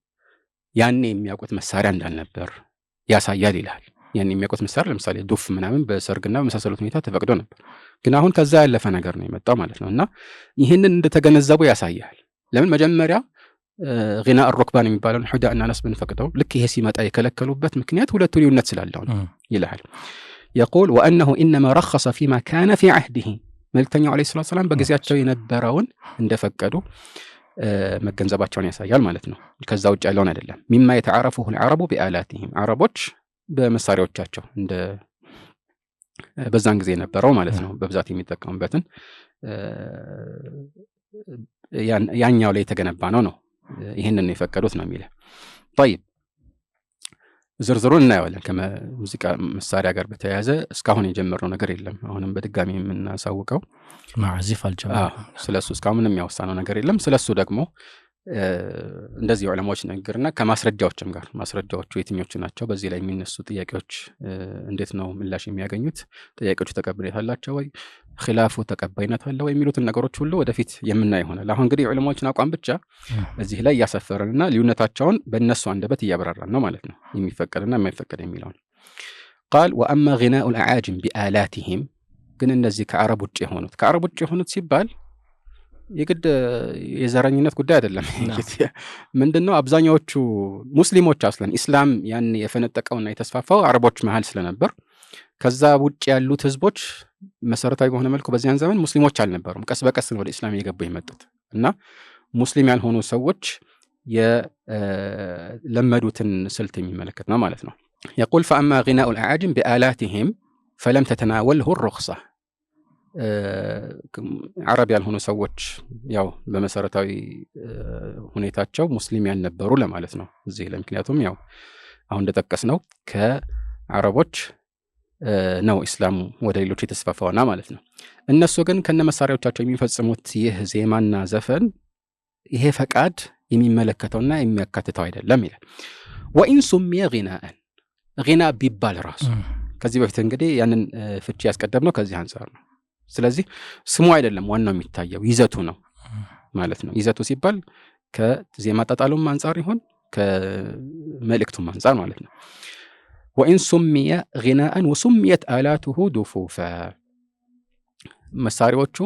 ያኔ የሚያውቁት መሳሪያ እንዳልነበር ያሳያል ይላል። ያን የሚያውቁት መሳሪያ ለምሳሌ ዱፍ ምናምን በሰርግና በመሳሰሉት ሁኔታ ተፈቅዶ ነበር፣ ግን አሁን ከዛ ያለፈ ነገር ነው የመጣው ማለት ነው። እና ይህንን እንደተገነዘቡ ያሳያል። ለምን መጀመሪያ غና الركبان የሚባለውን ሁዳ እና ነስብን ፈቅደው ልክ ይሄ ሲመጣ የከለከሉበት ምክንያት ሁለቱ ልዩነት ስላለው ነው ይላል። يقول وأنه إنما رخص فيما كان في عهده. መልእክተኛው ዓለይሂ ሰላቱ ወሰላም በጊዜያቸው የነበረውን እንደፈቀዱ መገንዘባቸውን ያሳያል ማለት ነው። ከዛ ውጭ ያለውን አይደለም። مما يتعارفه العرب بآلاتهم. አረቦች በመሳሪያዎቻቸው እንደ በዛን ጊዜ የነበረው ማለት ነው በብዛት የሚጠቀሙበትን ያኛው ላይ የተገነባ ነው ይህንን የፈቀዱት ነው የሚለው። طيب ዝርዝሩን እናየዋለን። ከሙዚቃ መሳሪያ ጋር በተያያዘ እስካሁን የጀመርነው ነገር የለም። አሁንም በድጋሚ የምናሳውቀው ማዕዚፍ አልጀመረም። ስለሱ እስካሁን ምንም ያወሳነው ነገር የለም። ስለሱ ደግሞ እንደዚህ ዑለማዎች ነገርና ከማስረጃዎችም ጋር ማስረጃዎቹ የትኞቹ ናቸው በዚህ ላይ የሚነሱ ጥያቄዎች እንዴት ነው ምላሽ የሚያገኙት ጥያቄዎቹ ተቀባይነት አላቸው ወይ ኺላፉ ተቀባይነት አለው ወይ የሚሉትን ነገሮች ሁሉ ወደፊት የምናይ ይሆናል አሁን እንግዲህ ዑለማዎችን አቋም ብቻ እዚህ ላይ ያሰፈረንና ልዩነታቸውን በእነሱ አንደበት እያብራራን ነው ማለት ነው የሚፈቀድና የማይፈቀድ የሚለው قال واما غناء الاعاجم بآلاتهم ግን እነዚህ ከአረብ ውጭ የሆኑት ሲባል የግድ የዘረኝነት ጉዳይ አይደለም ምንድነው አብዛኛዎቹ ሙስሊሞች አስለን እስላም ያን የፈነጠቀውና የተስፋፋው አረቦች መሃል ስለነበር ከዛ ውጭ ያሉት ህዝቦች መሰረታዊ በሆነ መልኩ በዚያን ዘመን ሙስሊሞች አልነበሩም ቀስ በቀስ ወደ እስላም የገቡ የመጡት እና ሙስሊም ያልሆኑ ሰዎች የለመዱትን ስልት የሚመለከት ነው ማለት ነው يقول فأما غناء الأعاجم بآلاتهم فلم تتناوله الرخصة عرب ያልሆኑ ሰዎች ያው በመሰረታዊ ሁኔታቸው ሙስሊም ያልነበሩ ለማለት ነው እዚህ ለምክንያቱም ያው አሁን እንደተጠቀስነው ከአረቦች ነው እስላም ወደ ሌሎች የተስፋፋውና ማለት ነው እነሱ ግን ከነመሳሪያዎቻቸው የሚፈጽሙት ይህ ዜማና ዘፈን ይሄ ፈቃድ የሚመለከተውና የሚያካትተው አይደለም ይላል وإن سمي غناء غناء ቢባል ራሱ ከዚህ በፊት እንግዲህ ያንን ፍቺ ያስቀደምነው ከዚህ አንፃር ነው ስለዚህ ስሙ አይደለም ዋናው የሚታየው ይዘቱ ነው ማለት ነው ይዘቱ ሲባል ከዜማ ጣጣሉም አንፃር ይሆን ከመልእክቱም አንፃር ማለት ነው وإن سمي غناء وسميت آلاته دفوفا መሳሪያዎቹ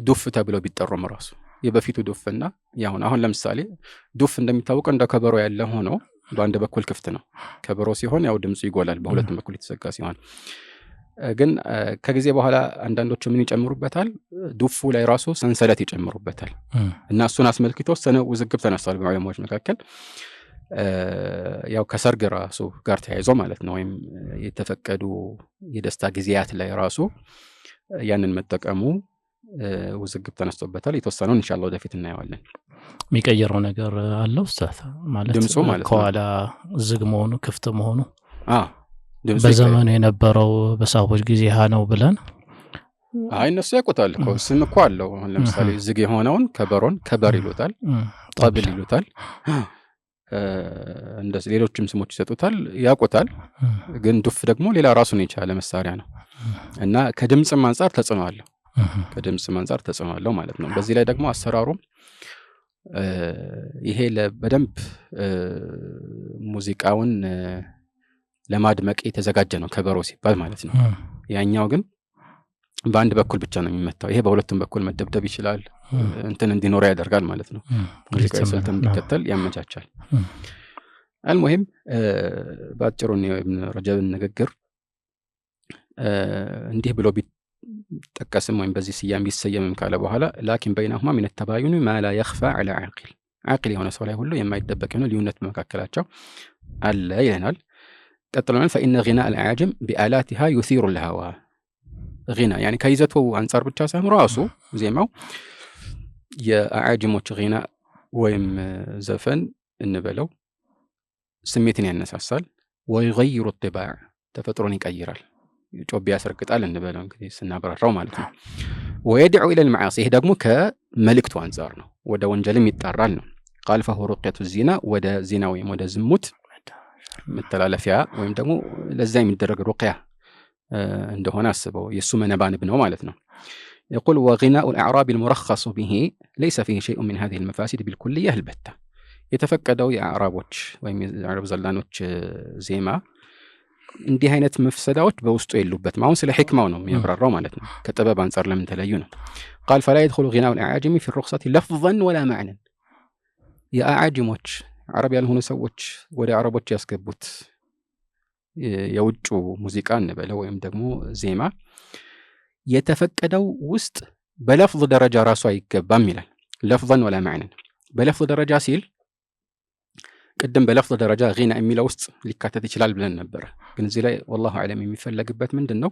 ዱፍ ተብለው ቢጠሩም ራሱ የበፊቱ ዱፍና ያሁን አሁን ለምሳሌ ዱፍ እንደሚታወቀው እንደ ከበሮ ያለ ሆኖ በአንድ በኩል ክፍት ነው ከበሮ ሲሆን ያው ድምጹ ይጎላል በሁለቱም በኩል የተዘጋ ሲሆን ግን ከጊዜ በኋላ አንዳንዶቹ ምን ይጨምሩበታል ዱፉ ላይ ራሱ ሰንሰለት ይጨምሩበታል እና እሱን አስመልክቶ ውዝግብ ተነስቷል በዑለማዎች መካከል ያው ከሰርግ ራሱ ጋር ተያይዞ ማለት ነው ወይም የተፈቀዱ የደስታ ጊዜያት ላይ ራሱ ያንን መጠቀሙ ውዝግብ ተነስቶበታል የተወሰነውን ኢንሻአላህ ወደፊት እናየዋለን የሚቀየረው ነገር አለው ኡስታዝ ማለት ከኋላ ዝግ መሆኑ ክፍት መሆኑ በዘመኑ የነበረው በሳቦች ጊዜ ነው ብለን እነሱ ያውቁታል እኮ ስም እኮ አለው ለምሳሌ ዝግ የሆነውን ከበሮን ከበር ይሉታል ጠብል ይሉታል እንደዚህ ሌሎችም ስሞች ይሰጡታል ያውቁታል ግን ዱፍ ደግሞ ሌላ ራሱን የቻለ መሳሪያ ነው እና ከድምጽም አንፃር ተጽዕኖ አለው ማለት ነው በዚህ ላይ ደግሞ አሰራሩ ይሄ በደንብ ሙዚቃውን ለማድመቅ የተዘጋጀ ነው ከበሮ ሲባል ማለት ነው ያኛው ግን በአንድ በኩል ብቻ ነው የሚመታው ይሄ በሁለቱም በኩል መደብደብ ይችላል እንትን እንዲኖር ያደርጋል ማለት ነው ሙዚቃው ስልት እንዲከተል ያመቻቻል المهم ባጭሩ ነው ኢብኑ ረጀብ ንግግር እንዲህ ብሎ ቢጠቀስም ወይም በዚህ ስያሜ ቢሰየምም ካለ በኋላ لكن بينهما من التباين ما لا يخفى على عاقل የሆነ ሰው ላይ ሁሉ የማይደበቅ ነው ልዩነት መካከላቸው አለ ይለናል ቀጥሎን فإن غناء الأعاجم بآلاتها يثير الهوى غناء يعني ከይዘቱ አንፃር ብቻ ሳይሆን ራሱ ዜማው የአዓጅሞች غناء ወይም ዘፈን እንበለው ስሜትን ያነሳሳል ويغير الطباع ተፈጥሮን ይቀይራል ጮቤ ያሰርቅጣል እንበለው እንግዲህ ስናብራራው ማለት ነው ويدعو إلى المعاصي ይሄ ደግሞ ከመልእክቱ አንፃር ነው ወደ ወንጀልም ይጣራል ነው قال فهو رقية الزنا ወደ ዚና ወይም ወደ ዝሙት መተላለፊያ ወይም ደግሞ ለዛ የሚደረግ ሩቅያ እንደሆነ አስበው የሱ መነባንብ ነው ማለት ነው يقول وغناء الأعراب المرخص به ليس فيه شيء من هذه المفاسد بالكلية البتة የተፈቀደው የአዕራቦች ወይም የአረብ ዘላኖች ዜማ እንዲህ አይነት መፍሰዳዎች በውስጡ የሉበትም አሁን ስለ ሕክማው ነው የሚያብራራው ማለት ነው ከጥበብ አንፃር ለምን ተለዩ ነው قال فلا يدخل غناء الأعاجم في الرخصة لفظا ولا معنى የአዓጅሞች አረብ ያልሆኑ ሰዎች ወደ አረቦች ያስገቡት የውጭ ሙዚቃ እንበለው ወይም ደግሞ ዜማ የተፈቀደው ውስጥ በለፍዝ ደረጃ ራሱ አይገባም ይላል لفظا ولا معنى በለፍዝ ደረጃ ሲል ቅድም በለፍዝ ደረጃ غና የሚለው ውስጥ ሊካተት ይችላል ብለን ነበር ግን እዚህ ላይ والله اعلم የሚፈለግበት ምንድነው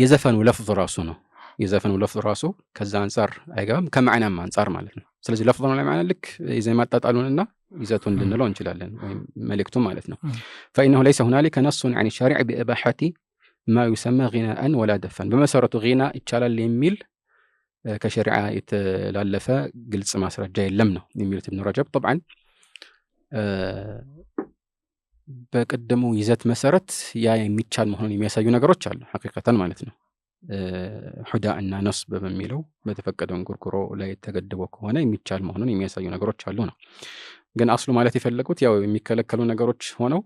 የዘፈኑ ለፍዝ ራሱ ነው የዘፈኑ ለፍዝ ራሱ ከዛ አንፃር አይገባም ከማዕናም አንፃር ማለት ነው ስለዚህ ለፍዝ ነው ለማዕና ልክ የዜማ አጣጣሉንና ይዘቱን እንድንለው እንችላለን ወይም መልእክቱ ማለት ነው فإنه ليس هنالك نص عن الشارع بإباحة ما يسمى غناء ولا دفن በመሰረቱ غና ይቻላል የሚል ከሸሪዓ የተላለፈ ግልጽ ማስረጃ የለም ነው የሚሉት ኢብኑ ረጀብ። طبعا በቀደሙ ይዘት መሰረት ያ የሚቻል መሆኑን የሚያሳዩ ነገሮች አሉ ሐቂቀተን ማለት ነው። ሁዳ እና ነስብ በሚለው በተፈቀደው እንጉርጉሮ ላይ የተገደበው ከሆነ የሚቻል መሆኑን የሚያሳዩ ነገሮች አሉ ነው። ግን አስሉ ማለት የፈለጉት ያው የሚከለከሉ ነገሮች ሆነው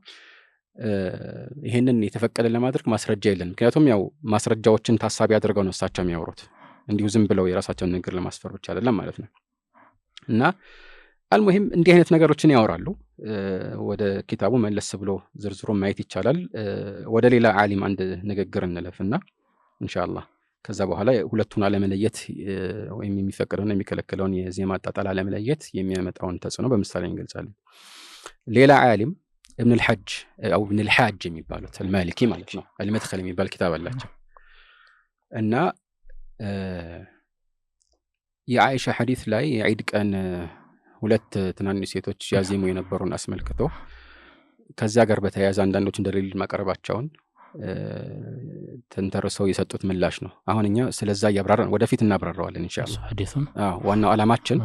ይሄንን የተፈቀደ ለማድረግ ማስረጃ የለም። ምክንያቱም ያው ማስረጃዎችን ታሳቢ አድርገው ነው እሳቸው የሚያወሩት፣ እንዲሁ ዝም ብለው የራሳቸውን ነገር ለማስፈር ብቻ አይደለም ማለት ነው። እና አልሙሂም እንዲህ አይነት ነገሮችን ያወራሉ። ወደ ኪታቡ መለስ ብሎ ዝርዝሩ ማየት ይቻላል። ወደ ሌላ ዓሊም አንድ ንግግር እንለፍና ኢንሻአላህ ከዛ በኋላ ሁለቱን አለመለየት ወይም የሚፈቀደውና የሚከለከለውን የዜማ አጣጣል አለመለየት የሚያመጣውን ተጽዕኖ በምሳሌ እንገልጻለን። ሌላ ዓሊም ابن الحج او ابن الحاج የሚባሉት المالكي ማለት ነው المدخل የሚባል ኪታብ አላቸው እና የአይሻ ሐዲስ ላይ የዒድ ቀን ሁለት ትናንሽ ሴቶች ያዜሙ የነበሩን አስመልክቶ ከዛ ጋር በተያያዘ አንዳንዶች እንደሌል ማቀረባቸውን ተንተርሰው የሰጡት ምላሽ ነው። አሁን እኛ ስለዛ ያብራራን ወደፊት እናብራራዋለን ኢንሻአላህ። ሐዲሱን ዋናው ዓላማችን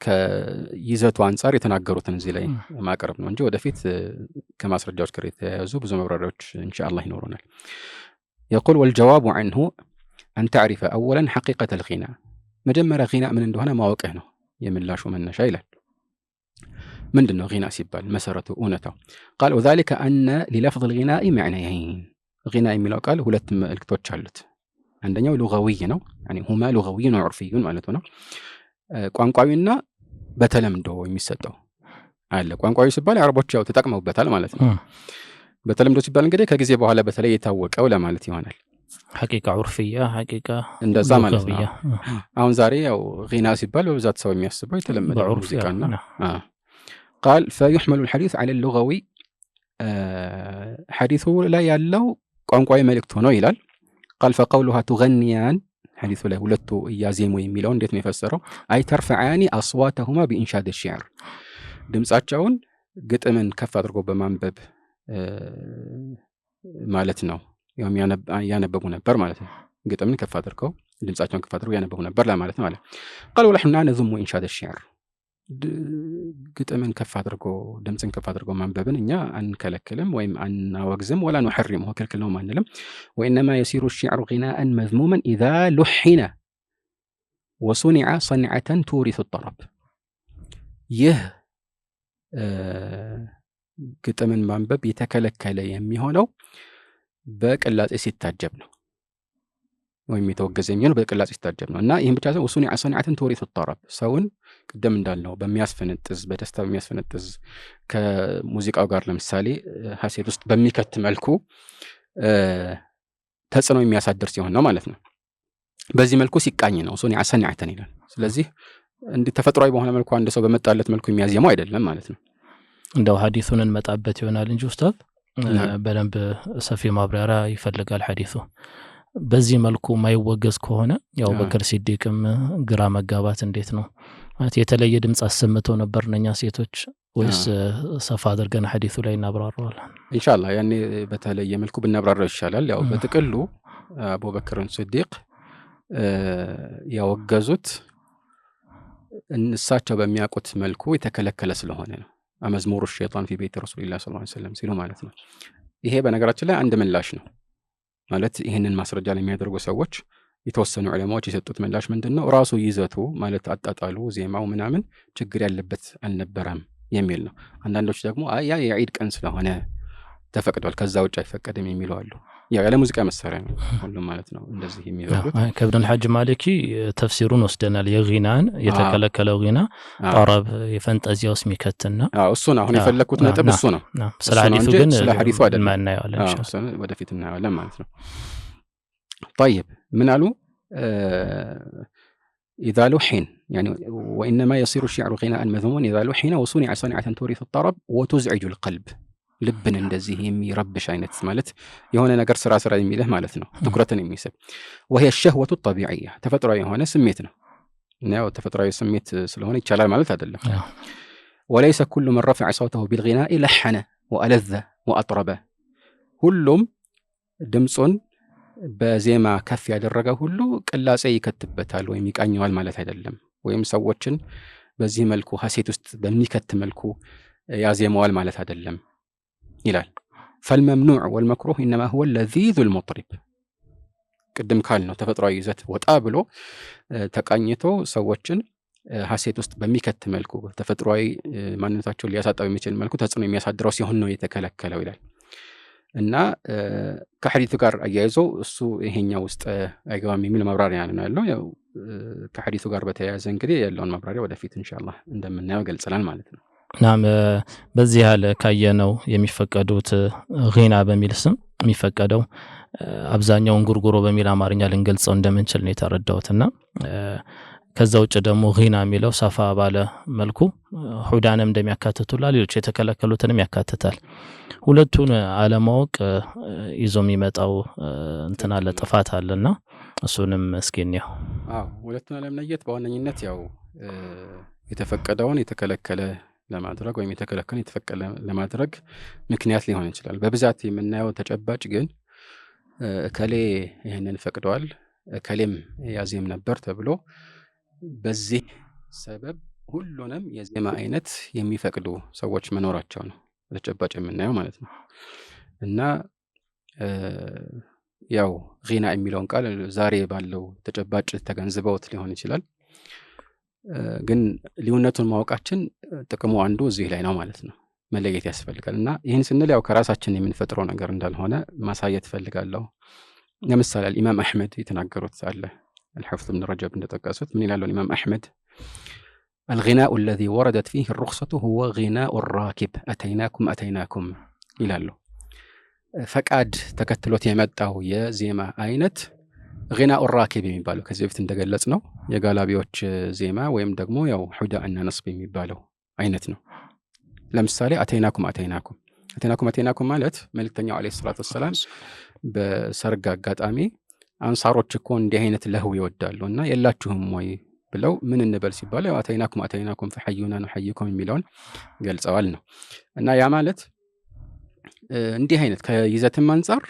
ከይዘቱ አንፃር የተናገሩትን እዚህ ላይ ማቀረብ ነው እንጂ ወደፊት ከማስረጃዎች ጋር የተያያዙ ብዙ መብራሪያዎች ኢንሻአላህ ይኖሩናል። يقول والجواب عنه أن تعرف أولا حقيقة الغناء مجمّرة غناء من እንደሆነ ማወቅህ ነው የምላሹ መነሻ ይላል። ምንድነው غناء ሲባል መሰረቱ እውነታው? قال وذلك أن للفظ الغناء معنيين غناء የሚለው ቃል ሁለት መልእክቶች አሉት። አንደኛው ሉጋዊ ነው يعني هما لغوي وعرفي ማለት ነው። ቋንቋዊና በተለምዶ የሚሰጠው አለ። ቋንቋዊ ሲባል አረቦች ያው ተጠቅመውበታል ማለት ነው። በተለምዶ ሲባል እንግዲህ ከጊዜ በኋላ በተለይ የታወቀው ለማለት ይሆናል። ሐቂቃ ዑርፊያ ሐቂቃ እንደዛ ማለት ነው። አሁን ዛሬ ያው غنا ሲባል በብዛት ሰው የሚያስበው የተለመደ ሙዚቃና قال فيحمل الحديث على اللغوي حديثه لا ያለው ቋንቋዊ መልእክት ሆኖ ይላል። قال فقولها تغنيان حديث ላይ ሁለቱ ያዜሙ የሚለው እንዴት ነው የፈሰረው? አይ ተርፈዓኒ አስዋተሁማ بإنشاد الشعر ድምጻቸውን ግጥምን ከፍ አድርጎ በማንበብ ማለት ነው። ያነበቡ ነበር ማለት ነው። ግጥምን ከፍ አድርገው ድምጻቸውን ከፍ አድርገው ያነበቡ ነበር ለማለት ነው አለ። قالوا نحن نذم إنشاد الشعر ግጥምን ከፍ አድርጎ ድምጽን ከፍ አድርጎ ማንበብን እኛ አንከለክልም ወይም አናወግዝም ولا نحرمه كلكل ነው ማንልም وإنما يصير الشعر غناء مذموما إذا لحن وصنع صنعة تورث الطرب ይህ ግጥምን ማንበብ የተከለከለ የሚሆነው በቅላጼ ሲታጀብ ነው ወይም የተወገዘ የሚሆነው በቅላጼ ሲታጀብ ነው እና ይህም ብቻ ሳይሆን وصنع صنعة تورث الطرب ሰውን ቅድም እንዳልነው በሚያስፈነጥዝ በደስታ በሚያስፈነጥዝ ከሙዚቃው ጋር ለምሳሌ ሐሴት ውስጥ በሚከት መልኩ ተጽዕኖ የሚያሳድር ሲሆን ነው ማለት ነው። በዚህ መልኩ ሲቃኝ ነው ሶኒ አሰናዕተን ይላል። ስለዚህ እንደ ተፈጥሯዊ በሆነ መልኩ አንድ ሰው በመጣለት መልኩ የሚያዜመው አይደለም ማለት ነው። እንደው ሐዲሱን እንመጣበት ይሆናል እንጂ ኡስታዝ በደንብ ሰፊ ማብራሪያ ይፈልጋል ሐዲሱ። በዚህ መልኩ ማይወገዝ ከሆነ ያው በከር ሲዲቅም ግራ መጋባት እንዴት ነው ማለት የተለየ ድምጽ አሰምተው ነበር እነኛ ሴቶች ወይስ ሰፋ አድርገን ሐዲሱ ላይ እናብራራዋለን ኢንሻአላህ። ያኔ በተለየ መልኩ ብናብራራው ይሻላል። ያው በጥቅሉ አቡበክርን ሲዲቅ ያወገዙት እሳቸው በሚያውቁት መልኩ የተከለከለ ስለሆነ ነው። መዝሙሩ ሸይጣን في ቤት ረሱላህ ሰለላሁ ዐለይሂ ወሰለም ሲሉ ማለት ነው። ይሄ በነገራችን ላይ አንድ ምላሽ ነው ማለት ይሄንን ማስረጃ ለሚያደርጉ ሰዎች የተወሰኑ ዑለማዎች የሰጡት ምላሽ ምንድነው? ራሱ ይዘቱ ማለት አጣጣሉ ዜማው ምናምን ችግር ያለበት አልነበረም የሚል ነው። አንዳንዶች ደግሞ ያ የዒድ ቀን ስለሆነ ተፈቅዷል ከዛ ውጭ አይፈቀድም የሚሉ አሉ። ያለ ሙዚቃ መሳሪያ ነው ሁሉም ማለት ነው እንደዚህ የሚዘሩት። ከብን الحاج مالكي ተፍሲሩን ወስደናል። የጊናን የተከለከለው ጊና ጠረብ የፈንጠዚያ ውስጥ የሚከትና እሱ ነው አሁን የፈለኩት ነጥብ እሱ ነው። ስለ ሐዲሱ ግን ስለ ሐዲሱ አይደለም ማናየዋለን ኢንሻአላህ ወደፊት እናያለን ማለት ነው። طيب ምን አሉ إذا لحن يعني وإنما يصير الشعر غناء مذموما إذا لحن وصنع صنعة تورث الطرب وتزعج القلب ልብን እንደዚህ የሚረብሽ አይነት ማለት የሆነ ነገር ስራ የሚልህ ማለት ነው። ትኩረትን የሚስብ وهي الشهوة الطبيعية ተፈጥሯዊ የሆነ ስሜት ነው። ነው ተፈጥሯዊ ስሜት ስለሆነ ይቻላል ማለት አይደለም። وليس كل من رفع صوته بالغناء لحن وألذ وأطرب ሁሉም ድምጹን በዜማ ከፍ ያደረገ ሁሉ ቅላጼ ይከትበታል ወይም ይቃኘዋል ማለት አይደለም። ወይም ሰዎችን በዚህ መልኩ ሐሴት ውስጥ በሚከት መልኩ ያዜመዋል ማለት አይደለም ይላል። فالممنوع والمكروه إنما هو اللذيذ المطرب ቅድም ካልነው ተፈጥሯዊ ይዘት ወጣ ብሎ ተቃኝቶ ሰዎችን ሐሴት ውስጥ በሚከት መልኩ ተፈጥሯዊ ማንነታቸውን ሊያሳጣው የሚችል መልኩ ተጽዕኖ የሚያሳድረው ሲሆን ነው የተከለከለው ይላል። እና ከሐዲሱ ጋር አያይዞ እሱ ይሄኛው ውስጥ አይገባም የሚል ማብራሪያ ነው ያለው። ያው ከሐዲሱ ጋር በተያያዘ እንግዲህ ያለውን ማብራሪያ ወደፊት ኢንሻአላህ እንደምናየው ገልጸናል ማለት ነው። ናም በዚህ ያለ ካየነው የሚፈቀዱት ጊና በሚል ስም የሚፈቀደው አብዛኛውን ጉርጉሮ በሚል አማርኛ ልንገልጸው እንደምንችል ነው የተረዳሁትና ከዛ ውጭ ደግሞ ጊና የሚለው ሰፋ ባለ መልኩ ሁዳንም እንደሚያካትቱላ ሌሎች የተከለከሉትንም ያካትታል። ሁለቱን አለማወቅ ይዞ የሚመጣው እንትና ለጥፋት አለና እሱንም እስኪ ነው። ሁለቱን አለመለየት በዋነኝነት ያው የተፈቀደውን የተከለከለ ለማድረግ ወይም የተከለከለ የተፈቀደ ለማድረግ ምክንያት ሊሆን ይችላል። በብዛት የምናየው ተጨባጭ ግን ከሌ ይሄንን ፈቅደዋል ከሌም ያዜም ነበር ተብሎ በዚህ ሰበብ ሁሉንም የዜማ አይነት የሚፈቅዱ ሰዎች መኖራቸው ነው በተጨባጭ የምናየው ማለት ነው። እና ያው ጊና የሚለውን ቃል ዛሬ ባለው ተጨባጭ ተገንዝበውት ሊሆን ይችላል። ግን ልዩነቱን ማወቃችን ጥቅሙ አንዱ እዚህ ላይ ነው ማለት ነው። መለየት ያስፈልጋል። እና ይህን ስንል ያው ከራሳችን የምንፈጥረው ነገር እንዳልሆነ ማሳየት ፈልጋለሁ። ለምሳሌ ኢማም አሕመድ የተናገሩት አለ الحافظ ابن رجب እንደጠቀሱት ምን ይላሉ ኢማም አሕመድ الغناء الذي وردت فيه الرخصة هو غناء الراكب أتيناكم ይላሉ። ፈቃድ ተከትሎት የመጣው የዜማ አይነት غناء الراكب የሚባለው ከዚህ በፊት እንደገለጽ ነው የጋላቢዎች ዜማ ወይም ደግሞ ያው ሁዳ እና ነስብ የሚባለው አይነት ነው። ለምሳሌ አተይናኩም ማለት መልእክተኛው አለይሂ ሰላቱ ወሰላም በሰርግ አጋጣሚ አንሳሮች እኮ እንዲህ አይነት ለህው ይወዳሉና የላችሁም ወይ ብለው ምን እንበል ሲባል ያው አተይናኩም ፈሐዩና ነሐይኩም የሚለውን ገልጸዋል ነው። እና ያ ማለት እንዲህ አይነት ከይዘትም አንፃር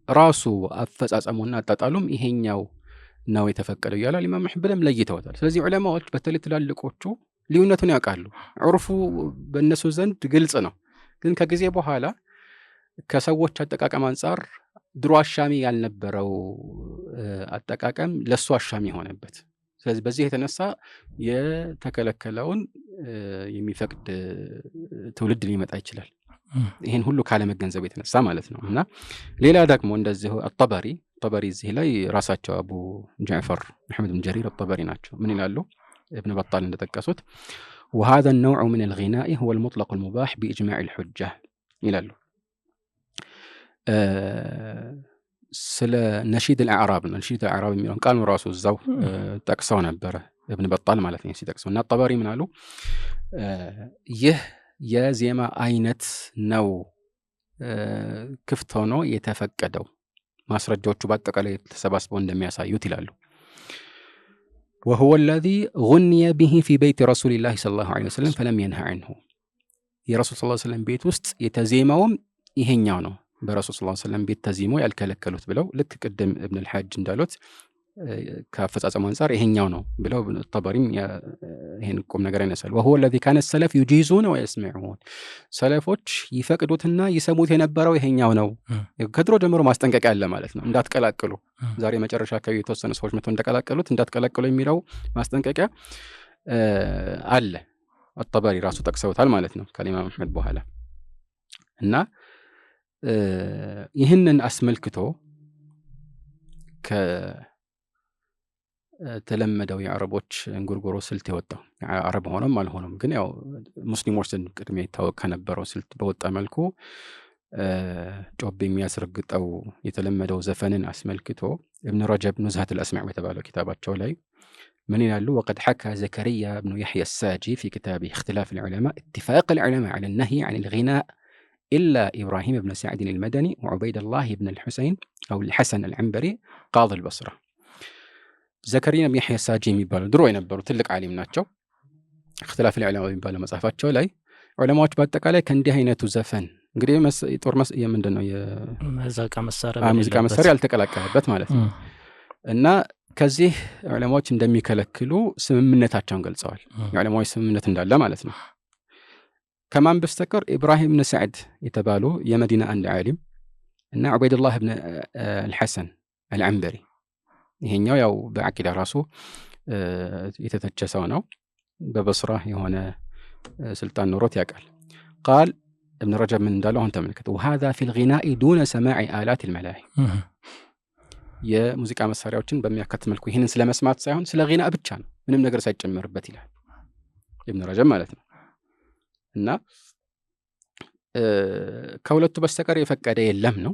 ራሱ አፈጻጸሙና አጣጣሉም ይሄኛው ነው የተፈቀደው ይላል ኢማም አሕመድም ለይተውታል። ስለዚህ ዑለማዎች በተለይ ትላልቆቹ ልዩነቱን ያውቃሉ። ዑርፉ በእነሱ ዘንድ ግልጽ ነው። ግን ከጊዜ በኋላ ከሰዎች አጠቃቀም አንፃር ድሮ አሻሚ ያልነበረው አጠቃቀም ለሱ አሻሚ ሆነበት። ስለዚህ በዚህ የተነሳ የተከለከለውን የሚፈቅድ ትውልድ ሊመጣ ይችላል። ይሄን ሁሉ ካለመገንዘብ የተነሳ ማለት ነው። እና ሌላ ደግሞ እንደዚህ ጠበሪ እዚህ ላይ ራሳቸው አቡ ጃዕፈር መሐመድ ብን ጀሪር ጠበሪ ናቸው። ምን ይላሉ? ابن بطال እንደጠቀሱት وهذا النوع من الغناء هو المطلق المباح بإجماع الحجة ይላሉ። ስለ ነሺድ الأعراب ነው። ነሺድ الأعراب የሚለውን ቃል ራሱ እዛው ጠቅሰው ነበረ ابن بطال ማለት ነው ሲጠቅሰው። እና ጠበሪ ምን አሉ? ይህ የዜማ አይነት ነው ክፍት ሆኖ የተፈቀደው ማስረጃዎቹ በአጠቃላይ ተሰባስበው እንደሚያሳዩት ይላሉ። وهو الذي غني به في بيت رسول الله صلى الله عليه وسلم فلم ينهى عنه የረሱል ሰለላሁ ዐለይሂ ወሰለም ቤት ውስጥ የተዜመውም ይሄኛው ነው በረሱል ሰለላሁ ዐለይሂ ወሰለም ቤት ተዜሞ ያልከለከሉት ብለው ልክ ቅድም ኢብኑ አልሐጅ እንዳሉት ከአፈጻጸሙ አንፃር ይሄኛው ነው ብለው ጠበሪም ይሄን ቁም ነገር ያነሳል። وهو الذي كان السلف يجيزون ويسمعون ሰለፎች ይፈቅዱትና ይሰሙት የነበረው ይሄኛው ነው። ከድሮ ጀምሮ ማስጠንቀቂያ አለ ማለት ነው። እንዳትቀላቅሉ ዛሬ መጨረሻ አካባቢ የተወሰኑ ሰዎች መጥተው እንደቀላቀሉት እንዳትቀላቅሉ የሚለው ማስጠንቀቂያ አለ። ጠበሪ ራሱ ጠቅሰውታል ማለት ነው ከኢማም አሕመድ በኋላ። እና ይህንን አስመልክቶ ተለመደው የአረቦች እንጉርጉሮ ስልት የወጣው አረብ ሆኖም አልሆነም ግን ያው ሙስሊሞች ዘንድ ቅድሚያ ይታወቅ ከነበረው ስልት በወጣ መልኩ ጮቤ የሚያስረግጠው የተለመደው ዘፈንን አስመልክቶ ኢብኑ ረጀብ ኑዝሀት الأسماع በተባለው ኪታባቸው ላይ ምን ይላሉ? وقد حكى زكريا بن يحيى الساجي في كتابه اختلاف العلماء اتفاق العلماء على النهي عن الغناء إلا إبراهيم بن سعد المدني وعبيد الله بن الحسين أو الحسن العنبري قاضي البصرة። ዘከሪያ ብን ያሕያ ሳጂ የሚባሉ ድሮ የነበሩ ትልቅ ዓሊም ናቸው። اختلاف العلماء የሚባለው መጽሐፋቸው ላይ ዑለማዎች በአጠቃላይ ከእንዲህ አይነቱ ዘፈን እንግዲህ የጦር ምንድነው የሙዚቃ መሳሪያ ያልተቀላቀለበት ማለት ነው። እና ከዚህ ዑለማዎች እንደሚከለክሉ ስምምነታቸውን ገልጸዋል። የዑለማዎች ስምምነት እንዳለ ማለት ነው። ከማን በስተቀር ኢብራሂም ብን ሰዕድ የተባሉ የመዲና አንድ ዓሊም እና ዑበይድላህ ብን አልሐሰን አልዐንበሪ፣ ይሄኛው ያው በዐቂዳ ራሱ የተተቸ ሰው ነው። በበስራ የሆነ ስልጣን ኖሮት ያውቃል። ቃል ابن رجب من እንዳለው አሁን ተመልከቱ وهذا في الغناء دون سماع آلات الملاهي የሙዚቃ መሳሪያዎችን በሚያካትት መልኩ ይሄንን ስለመስማት ሳይሆን ስለ ጊና ብቻ ነው ምንም ነገር ሳይጨመርበት ይላል ابن رجب ማለት ነው። እና ከሁለቱ በስተቀር የፈቀደ የለም ነው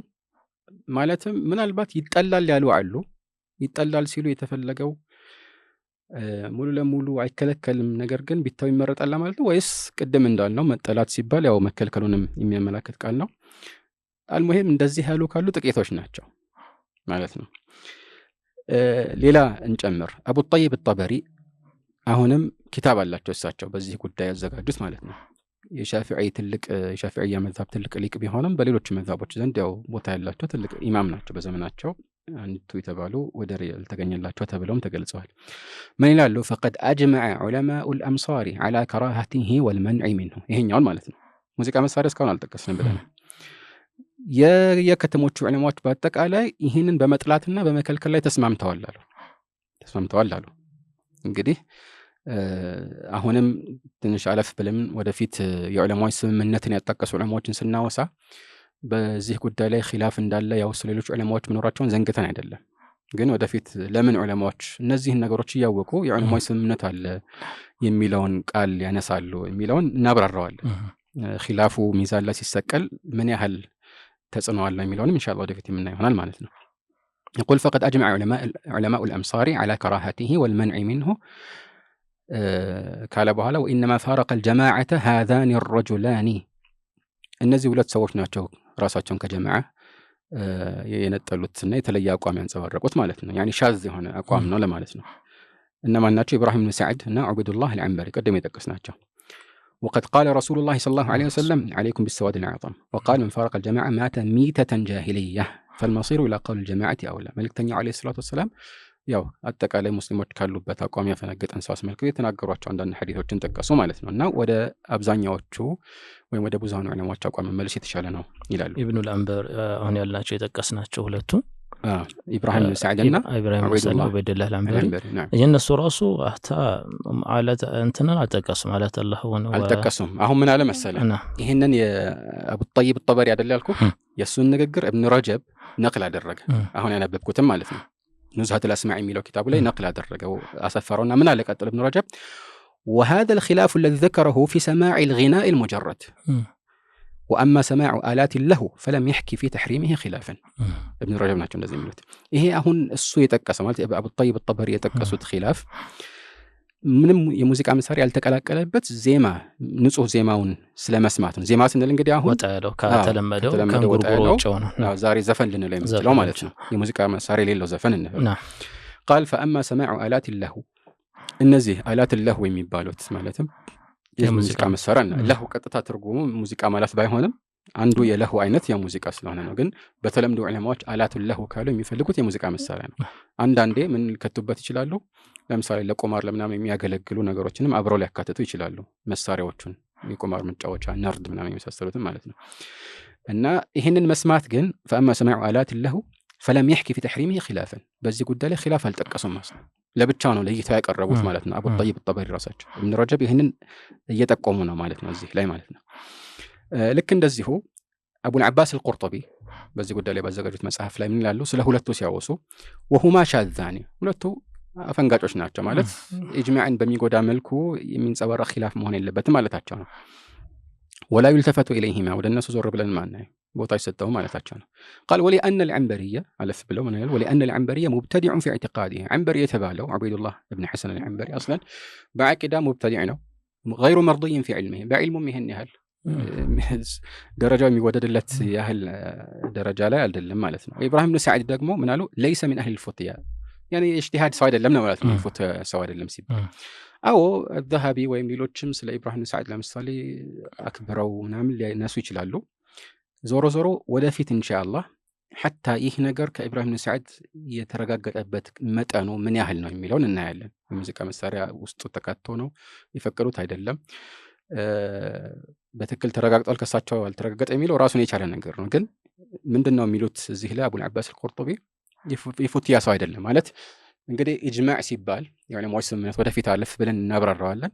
ማለትም ምናልባት ይጠላል ያሉ አሉ። ይጠላል ሲሉ የተፈለገው ሙሉ ለሙሉ አይከለከልም ነገር ግን ቢታው ይመረጣል ማለት ነው ወይስ ቅድም እንዳልነው መጠላት ሲባል ያው መከልከሉንም የሚያመላክት ቃል ነው። አልሙሂም እንደዚህ ያሉ ካሉ ጥቂቶች ናቸው ማለት ነው። ሌላ እንጨምር። አቡ ጠይብ الطبري አሁንም ኪታብ አላቸው እሳቸው በዚህ ጉዳይ ያዘጋጁት ማለት ነው። የሻፊዒያ መዝሀብ ትልቅ ሊቅ ቢሆንም በሌሎች መዝሀቦች ዘንድ ያው ቦታ ያላቸው ትልቅ ኢማም ናቸው። በዘመናቸው አንቱ የተባሉ ወደር ያልተገኘላቸው ተብለውም ተገልጸዋል። ምን ይላሉ? فقد اجمع علماء الامصار على كراهته والمنع منه። ይሄኛውን ማለት ነው። ሙዚቃ መሳሪያ እስካሁን አልጠቀስንም ብለናል። የከተሞቹ ዑለማዎች በአጠቃላይ ይህንን በመጥላትና በመከልከል ላይ ተስማምተዋል አሉ። እንግዲህ አሁንም ትንሽ አለፍ ብለን ወደፊት የዑለማዎች ስምምነትን ያጣቀሱ ዑለማዎችን ስናወሳ በዚህ ጉዳይ ላይ ኺላፍ እንዳለ ያው ስለሌሎች ዑለማዎች መኖራቸውን ዘንግተን አይደለም። ግን ወደፊት ለምን ዑለማዎች እነዚህን ነገሮች እያወቁ የዑለማዎች ስምምነት አለ የሚለውን ቃል ያነሳሉ የሚለውን እናብራራዋለን። ኺላፉ ሚዛን ላይ ሲሰቀል ምን ያህል ተጽዕኖ አለው የሚለውንም ኢንሻአላህ ወደፊት የምናየው ይሆናል ማለት ነው። يقول فقد أجمع علماء الأمصار على كراهته والمنع منه ካለ በኋላ وإنما فارق الجماعة هذان الرجلان እነዚህ ሁለት ሰዎች ናቸው ራሳቸውን ከጀማዓ የነጠሉትና የተለየ አቋም ያንጸባረቁት ማለት ነው። ያኒ ሻዝ የሆነ አቋም ነው ለማለት ነው። እነማን ናቸው? ኢብራሂም ብን ሰዕድ እና ዑበይዱላህ አልዐንበሪ ቀደም የጠቀስናቸው። وقد قال رسول الله صلى الله عليه وسلم عليكم بالسواد الأعظم وقال من فارق الجماعة مات ميتة جاهلية فالمصير إلى قول الجماعة أولى። መልእክተኛው عليه الصلاة والسلام ያው አጠቃላይ ሙስሊሞች ካሉበት አቋም ያፈነገጠን ሰው አስመልክተው የተናገሯቸው አንዳንድ ሐዲሶችን ጠቀሱ ማለት ነው። እና ወደ አብዛኛዎቹ ወይም ወደ ብዙሃኑ ዑለማዎች አቋም መመለስ የተሻለ ነው ይላሉ። ኢብኑል አንበር አሁን ያልናቸው የጠቀስናቸው ሁለቱ ኢብራሂም ብን ሰዕድ እና ዑበይዱላህ አልዐንበሪ የነሱ ራሱ አለት እንትንን አልጠቀሱም ማለት አላህ አልጠቀሱም። አሁን ምን አለ መሰለህ ይሄንን የአቡ ጠይብ الطبري አይደል ያልኩህ የሱን ንግግር ኢብኑ ረጀብ ነቅል አደረገ። አሁን ያነበብኩትም ማለት ነው። نزهة الأسماع የሚለው ኪታቡ ላይ ነቅል አደረገው አሰፈረውና ምን አለ ቀጥል ኢብኑ ረጀብ وهذا الخلاف الذي ذكره في سماع الغناء المجرد وأما سماع آلات له فلم يحكي في تحريمه خلافا። ابن رجب ናቸው እንደዚህ የሚሉት። ይሄ አሁን እሱ የጠቀሰው ማለት አቡ ጠይብ الطبري የጠቀሱት ኺላፍ ምንም የሙዚቃ መሳሪያ ያልተቀላቀለበት ዜማ ንጹህ ዜማውን ስለመስማት ነው። ዜማ ስንል እንግዲህ አሁን ከተለመደው ከንጉርጉሮቸው ነው። ዛሬ ዘፈን ልንለው የምንችለው ማለት ነው። የሙዚቃ መሳሪያ የሌለው ዘፈን እንበል። قال فأما سماع آلات له እነዚህ آلات له የሚባሉት ማለትም የሙዚቃ መሳሪያ ነው። ለሁ ቀጥታ ትርጉሙ ሙዚቃ ማለት ባይሆንም አንዱ የለሁ አይነት የሙዚቃ ስለሆነ ነው። ግን በተለምዶ ዑለማዎች አላቱ ለሁ ካሉ የሚፈልጉት የሙዚቃ መሳሪያ ነው። አንዳንዴ ምን ሊከቱበት ይችላሉ? ለምሳሌ ለቁማር ለምናምን የሚያገለግሉ ነገሮችንም አብረው ሊያካትቱ ይችላሉ። መሳሪያዎቹን የቁማር መጫወቻ ነርድ ምናምን የሚመሳሰሉትን ማለት ነው። እና ይህንን መስማት ግን فأما سماع آلات له فلم يحكي في تحريمه خلافا በዚህ ጉዳይ ላይ ኺላፍ አልጠቀሱም ማለት ነው። ለብቻው ነው ለይተው ያቀረቡት ማለት ነው። አቡ ጠይብ الطبري ራሳቸው ኢብኑ ረጀብ ይህንን እየጠቆሙ ነው ማለት ነው እዚህ ላይ ማለት ነው። ልክ እንደዚሁ አቡል አባስ አልቁርጡቢ በዚህ ጉዳይ ላይ ባዘጋጁት መጽሐፍ ላይ ምን ይላሉ? ስለ ሁለቱ ሲያወሱ وهما شاذان ሁለቱ አፈንጋጮች ናቸው ማለት ኢጅማዕን በሚጎዳ መልኩ የሚንጸባረቅ ኺላፍ መሆን የለበትም ማለታቸው ነው። ولا يلتفت إليهما ወደ እነሱ ዞር ብለን ማናይ ቦታ ይሰጠው ማለታቸው ነው። قال ولأن العنبرية አለፍ ብለው ምን ይላል? ولأن العنبرية مبتدع في اعتقاده عنبري የተባለው ዑበይዱላህ ኢብኑ ሐሰን አልعنبري اصلا በዐቂዳ ሙብተዲዕ ነው። غير مرضي في علمه በዕልሙም ይሄን ያህል ደረጃው የሚወደድለት ያህል ደረጃ ላይ አይደለም ማለት ነው። ኢብራሂም ብን ሰዕድ ደግሞ ምን አሉ? ليس من أهل الفتيا يعني اجتهاد ሰው አይደለም ነው ማለት ነው። ፉት ሰው አይደለም ሲባል አዎ الذهبي ወይም ሌሎችም ስለ ኢብራሂም ብን ሰዕድ ለምሳሌ አክብረው ምናምን ሊያነሱ ይችላሉ። ዞሮ ዞሮ ወደፊት ኢንሻአላህ ሐታ ይህ ነገር ከኢብራሂም ብን ሰዓድ የተረጋገጠበት መጠኑ ምን ያህል ነው የሚለውን እናያለን። የሙዚቃ መሳሪያ ውስጡ ተካቶ ነው የፈቀዱት አይደለም፣ በትክክል ተረጋግጧል ከሳቸው አልተረጋገጠ የሚለው ራሱን የቻለ ነገር ነው። ግን ምንድነው የሚሉት እዚህ ላይ አቡል አባስ አልቁርጡቢ የፉትያ ሰው አይደለም ማለት እንግዲህ ኢጅማዕ ሲባል የዑለማዎች ስምምነት ወደፊት አለፍ ብለን እናብራራዋለን።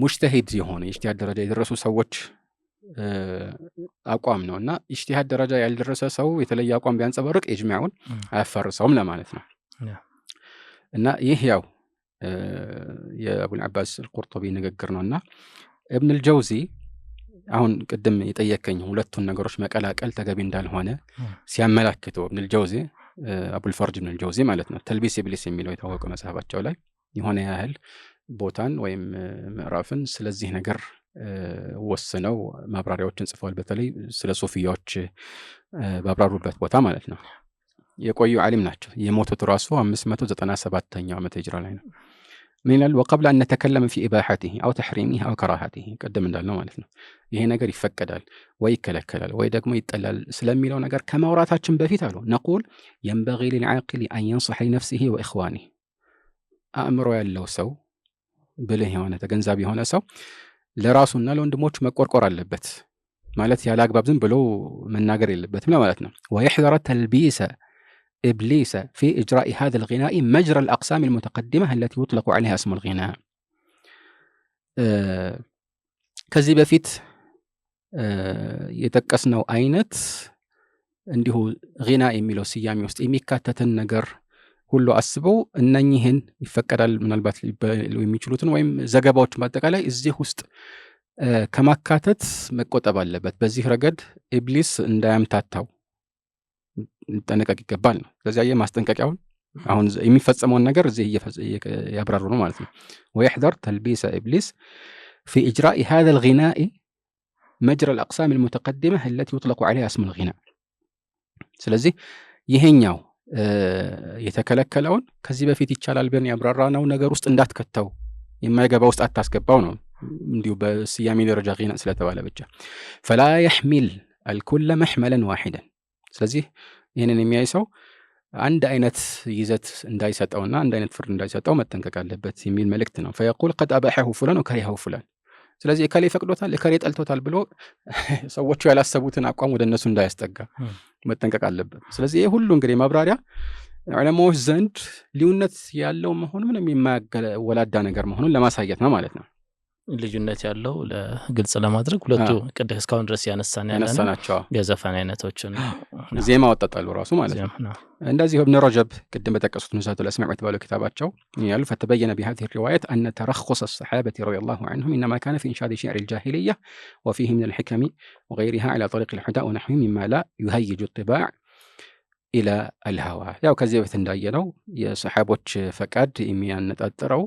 ሙጅተሂድ የሆነ ኢጅቲሃድ ደረጃ የደረሱ ሰዎች አቋም ነውና ኢጅቲሃድ ደረጃ ያልደረሰ ሰው የተለየ አቋም ቢያንጸባርቅ ኢጅማዑን አያፈርሰውም ለማለት ነው። እና ይህ ያው የአቡል አባስ አልቁርጡቢ ንግግር ነውና ኢብኑ አልጀውዚ አሁን ቅድም የጠየቀኝ ሁለቱን ነገሮች መቀላቀል ተገቢ እንዳልሆነ ሲያመላክተው ኢብኑ አልጀውዚ አቡል ፈርጅ ኢብኑ አልጀውዚ ማለት ነው ተልቢስ ኢብሊስ የሚለው የታወቀ መጽሐፋቸው ላይ የሆነ ያህል ቦታን ወይም ምዕራፍን ስለዚህ ነገር ወስነው ማብራሪያዎችን ጽፈዋል። በተለይ ስለ ሱፊያዎች ባብራሩበት ቦታ ማለት ነው። የቆዩ ዓሊም ናቸው። የሞቱት ራሱ 597ኛው ዓመተ ሂጅራ ላይ ነው። ምን ይላል? وقبل أن نتكلم في إباحته أو تحريمه أو كراهته ቀደም እንዳልነው ማለት ነው ይሄ ነገር ይፈቀዳል ወይ ይከለከላል ወይ ደግሞ ይጠላል ስለሚለው ነገር ከማውራታችን በፊት አሉ نقول ينبغي للعاقل أن ينصح لنفسه وإخوانه አእምሮ ያለው ሰው ብልህ የሆነ ተገንዛቢ የሆነ ሰው ለራሱና ለወንድሞቹ መቆርቆር አለበት ማለት ያለ አግባብ ዝም ብሎ መናገር የለበትም ለማለት ነው። ويحذر تلبيس إبليس في إجراء هذا الغناء مجرى الأقسام المتقدمة التي يطلق عليها اسم الغناء. ከዚህ በፊት የተጠቀስነው አይነት እንዲሁ غና የሚለው ስያሜ ውስጥ የሚካተትን ነገር ሁሉ አስበው እነኚህን ይፈቀዳል ምናልባት የሚችሉትን ወይም ዘገባዎች በአጠቃላይ እዚህ ውስጥ ከማካተት መቆጠብ አለበት። በዚህ ረገድ ኢብሊስ እንዳያምታታው ሊጠነቀቅ ይገባል ነው። ስለዚህ የማስጠንቀቂያውን አሁን የሚፈጸመውን ነገር እዚህ ያብራሩ ነው ማለት ነው። ويحذر تلبيس إبليس في إجراء هذا الغناء مجرى الأقسام المتقدمة التي يطلق عليها اسم الغناء. ስለዚህ ይሄኛው የተከለከለውን ከዚህ በፊት ይቻላል ብለን ያብራራነው ነገር ውስጥ እንዳትከተው የማይገባ ውስጥ አታስገባው ነው። እንዲሁ በስያሜ ደረጃ غناء ስለተባለ ብቻ فلا يحمل الكل محملا واحدا። ስለዚህ ይሄንን የሚያይ ሰው አንድ አይነት ይዘት እንዳይሰጠውና አንድ አይነት ፍርድ እንዳይሰጠው መጠንቀቅ አለበት የሚል መልእክት ነው። فيقول قد أباحه فلان وكرهه فلان። ስለዚህ እከሌ ፈቅዶታል እከሌ ጠልቶታል ብሎ ሰዎቹ ያላሰቡትን አቋም ወደ እነሱ እንዳያስጠጋ መጠንቀቅ አለበት። ስለዚህ ይሄ ሁሉ እንግዲህ ማብራሪያ ዑለማዎች ዘንድ ልዩነት ያለው መሆኑን ምንም የማያወላዳ ነገር መሆኑን ለማሳየት ነው ማለት ነው። ልዩነት ያለው ለግልጽ ለማድረግ ሁለቱ ቅድም እስካሁን ድረስ ያነሳናቸው የዘፈን አይነቶችን ዜማ ወጣጣሉ ራሱ ማለት ነው። እንደዚህ ኢብኑ ረጀብ ቅድም በተቀሱት ኑዛቱል አስማዕ የተባለው ኪታባቸው ያሉ فتبين بهذه الروايات أن ترخص الصحابة رضي الله عنهم إنما كان في إنشاد شعر الجاهلية وفيه من الحكم وغيرها على طريق الحداء ونحوه مما لا يهيج الطباع إلى الهوى። ያው ከዚህ በፊት እንዳየነው የሰሃቦች ፈቃድ የሚያነጣጥረው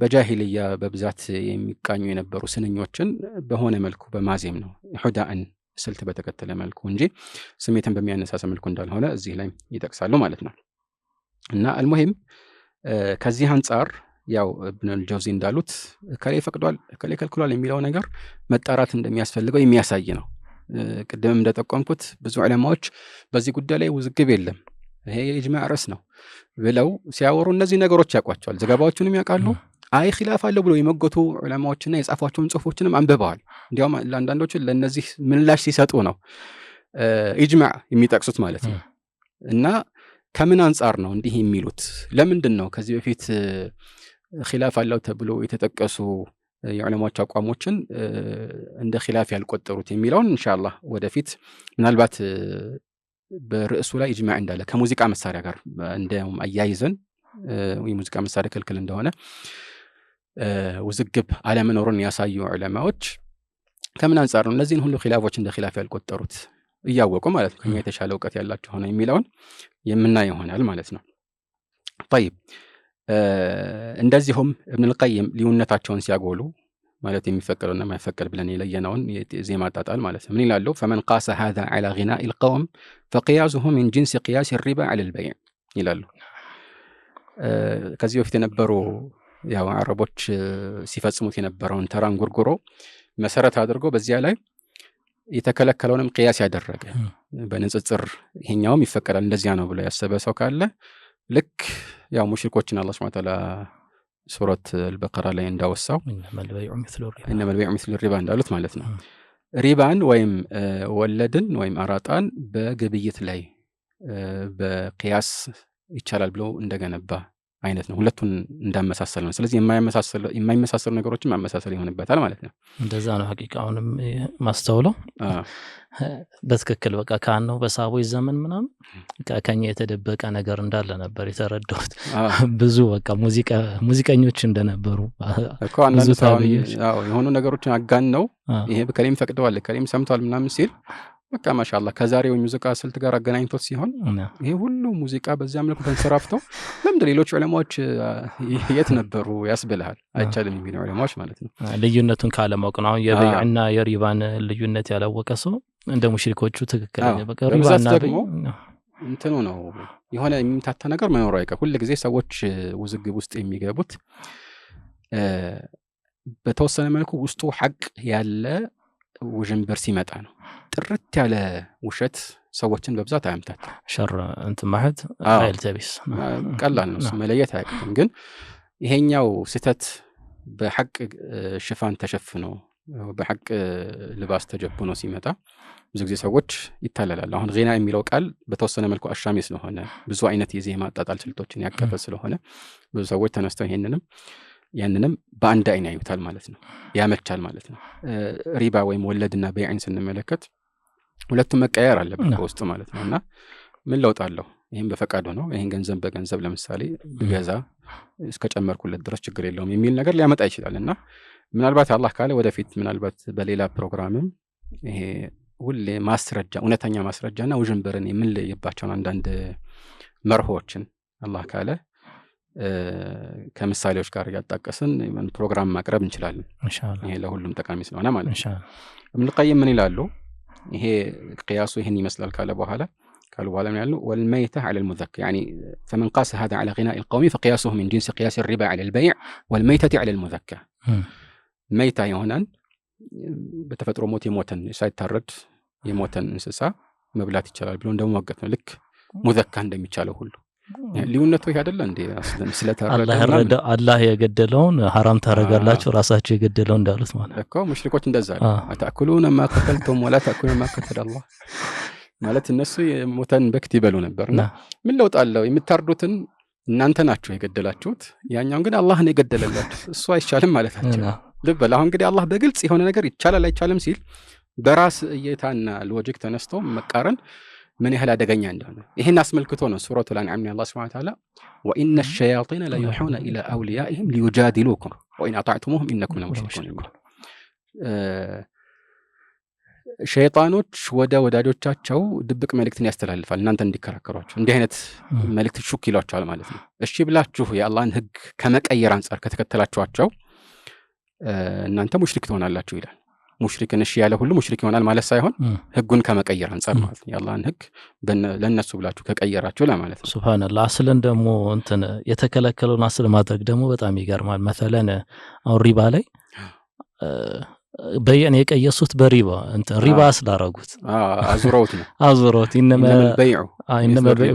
በጃሂልያ በብዛት የሚቃኙ የነበሩ ስንኞችን በሆነ መልኩ በማዜም ነው ሁዳእን ስልት በተከተለ መልኩ እንጂ ስሜትን በሚያነሳሳ መልኩ እንዳልሆነ እዚህ ላይ ይጠቅሳሉ ማለት ነው። እና አልሙሂም ከዚህ አንፃር ያው ኢብኑ አልጀውዚ እንዳሉት ከሌ ፈቅዷል ከሌ ከልክሏል የሚለው ነገር መጣራት እንደሚያስፈልገው የሚያሳይ ነው። ቅድም እንደጠቆምኩት ብዙ ዑለማዎች በዚህ ጉዳይ ላይ ውዝግብ የለም ይሄ የኢጅማዕ ርዕስ ነው ብለው ሲያወሩ እነዚህ ነገሮች ያውቋቸዋል፣ ዘገባዎቹንም ያውቃሉ። አይ ኺላፍ አለው ብሎ የመገቱ ዑለማዎችና የጻፏቸውን ጽሁፎችንም አንብበዋል። እንዲያውም ለአንዳንዶቹ ለነዚህ ምላሽ ሲሰጡ ነው ኢጅማዕ የሚጠቅሱት ማለት ነው። እና ከምን አንጻር ነው እንዲህ የሚሉት? ለምንድን ነው ከዚህ በፊት ኺላፍ አለው ተብሎ የተጠቀሱ የዑለማዎች አቋሞችን እንደ ኺላፍ ያልቆጠሩት የሚለውን ኢንሻአላህ ወደፊት ምናልባት በርዕሱ ላይ ኢጅማዕ እንዳለ ከሙዚቃ መሳሪያ ጋር እንደውም አያይዘን የሙዚቃ መሳሪያ ክልክል እንደሆነ ውዝግብ አለመኖሩን ያሳዩ ዑለማዎች ከምን አንፃር ነው እነዚህን ሁሉ ኺላፎች እንደ ኺላፍ ያልቆጠሩት እያወቁ ማለት ነው ከኛ የተሻለ እውቀት ያላቸው ሆነ የሚለውን የምናየው ይሆናል ማለት ነው። طيب እንደዚሁም ኢብኑ አልቀይም ልዩነታቸውን ሲያጎሉ ማለት የሚፈቀደውና የማይፈቀድ ብለን የለየነውን ዜማ አጣጣል ማለት ነው ምን ይላሉ? فمن قاس هذا على غناء القوم فقياسه من جنس قياس الربا على البيع ይላሉ። ከዚህ በፊት የነበሩ ያው አረቦች ሲፈጽሙት የነበረውን ተራን ጉርጉሮ መሰረት አድርጎ በዚያ ላይ የተከለከለውንም ቅያስ ያደረገ በንጽጽር ይሄኛውም ይፈቀዳል እንደዚያ ነው ብሎ ያሰበ ሰው ካለ ልክ ያው ሙሽሪኮችን አላህ Subhanahu Wa Ta'ala ሱረት አልበቀራ ላይ እንዳወሳው ኢነመል በይዑ ሚስሉ ሪባ እንዳሉት ማለት ነው። ሪባን ወይም ወለድን ወይም አራጣን በግብይት ላይ በቅያስ ይቻላል ብሎ እንደገነባ አይነት ነው። ሁለቱን እንዳመሳሰል ነው። ስለዚህ የማይመሳሰሉ ነገሮችን ማመሳሰል ይሆንበታል ማለት ነው። እንደዛ ነው ሐቂቃውንም ማስተውለው በትክክል በቃ ካነው በሳቦይ ዘመን ምናምን ከኛ የተደበቀ ነገር እንዳለ ነበር የተረዳሁት። ብዙ በቃ ሙዚቀኞች እንደነበሩ እኮ አንዳንድ ሰው የሆኑ ነገሮችን አጋን ነው ይሄ በከሌም ፈቅደዋል ከሌም ሰምቷል ምናምን ሲል በቃ ማሻአላህ ከዛሬው ሙዚቃ ስልት ጋር አገናኝቶት ሲሆን ይሄ ሁሉ ሙዚቃ በዚያ መልኩ ተንሰራፍቶ ለምን ሌሎች ዑለማዎች የት ነበሩ ያስብልሃል። አይቻልም የሚሉ ዑለማዎች ማለት ነው። ልዩነቱን ካለማወቅ ነው። አሁን የበይዕና የሪባን ልዩነት ያላወቀ ሰው እንደ ሙሽሪኮቹ ትክክለኛ በቃ ሪባና ደግሞ እንትኑ ነው የሆነ የሚታታ ነገር መኖር አይቀር። ሁሉ ጊዜ ሰዎች ውዝግብ ውስጥ የሚገቡት በተወሰነ መልኩ ውስጡ ሐቅ ያለ ውዥንብር ሲመጣ ነው። ጥርት ያለ ውሸት ሰዎችን በብዛት አያምታታ ሸር እንት ማህድ ኃይል ተቢስ ቀላል ነው መለየት አያቅም። ግን ይሄኛው ስተት በሐቅ ሽፋን ተሸፍኖ በሐቅ ልባስ ተጀብኖ ሲመጣ ብዙ ጊዜ ሰዎች ይታለላሉ። አሁን ጊና የሚለው ቃል በተወሰነ መልኩ አሻሚ ስለሆነ ብዙ አይነት የዜማ አጣጣል ስልቶችን ያቀፈ ስለሆነ ብዙ ሰዎች ተነስተው ያንንም በአንድ አይን ያዩታል ማለት ነው፣ ያመቻል ማለት ነው። ሪባ ወይም ወለድና በይዕን ስንመለከት ሁለቱም መቀየር አለበት በውስጡ ማለት ነውና ምን ለውጥ አለው? ይሄን በፈቃዱ ነው። ይሄን ገንዘብ በገንዘብ ለምሳሌ ብገዛ እስከ ጨመርኩለት ድረስ ችግር የለውም የሚል ነገር ሊያመጣ ይችላልና ምናልባት አላህ ካለ ወደፊት ምናልባት በሌላ ፕሮግራምም ይሄ ሁሌ ማስረጃ እውነተኛ ማስረጃና ውዥንብርን የምንለይባቸውን አንዳንድ መርሆችን አላህ ካለ ከምሳሌዎች ጋር ያጣቀስን ፕሮግራም ማቅረብ እንችላለን ኢንሻአላህ። ይሄ ለሁሉም ጠቃሚ ስለሆነ ማለት ነው። ኢንሻአላህ ኢብኑ ቀይም ምን ይላሉ? ይሄ ቅያሱ ይሄን ይመስላል ካለ በኋላ ምን ያለው والميتة على المذكر يعني فمن قاس هذا على غناء القوم فقياسه من جنس قياس الربا على البيع والميتة على المذكر ميتة يهونان በተፈጥሮ ሞት የሞተን ሳይታረድ የሞተን እንስሳ መብላት ይችላል ብሎ እንደማወገት ነው። ልክ ሙዘካ እንደሚቻለው ሁሉ ሊውነቱ ይሄ አይደለ እንዴ? ስለተረዳ አላህ የገደለውን حرام ታረጋላችሁ ራሳችሁ የገደለው እንዳሉት ማለት እኮ ሙሽሪኮች እንደዛ ነው። አታኩሉና ما قتلتم ولا تاكلون ما قتل الله ማለት እነሱ የሞተን በክት ይበሉ ነበርና ምን ለውጥ አለው? የምታርዱትን እናንተ ናችሁ የገደላችሁት፣ ያኛውን ግን አላህ ነው የገደለላችሁ። እሱ አይቻልም ማለታቸው ልብ አሁን እንግዲህ አላህ በግልጽ የሆነ ነገር ይቻላል አይቻልም ሲል በራስ እይታና ሎጂክ ተነስቶ መቃረን ምን ያህል አደገኛ እንደሆነ ይሄን አስመልክቶ ነው ሱረቱል አንዓም አላህ Subhanahu Wa Ta'ala وان الشياطين لا يوحون الى اوليائهم ليجادلوكم وان اطعتموهم انكم لمشركون ሸይጣኖች ወዳጆቻቸው ድብቅ መልእክትን ያስተላልፋል እናንተ እንዲከራከሯቸው። እንዲህ አይነት መልእክት ሹክ ይሏቸዋል ማለት ነው። እሺ ብላችሁ የአላህን ህግ ከመቀየር አንፃር ከተከተላችኋቸው እናንተ ሙሽሪክ ትሆናላችሁ ይላል። ሙሽሪክን እሺ ያለ ሁሉ ሙሽሪክ ይሆናል ማለት ሳይሆን ህጉን ከመቀየር አንፃር ማለት ነው። የአላህን ህግ ለነሱ ብላችሁ ከቀየራችሁ ለማለት ነው። ሱብሃንአላህ። አስለን ደግሞ እንትን የተከለከለውን አስል ማድረግ ደግሞ በጣም ይገርማል። መሰለን አሁን ሪባ ላይ በየኔ የቀየሱት በሪባ እንትን ሪባ ስላረጉት አዙሮት ኢነመል በይዑ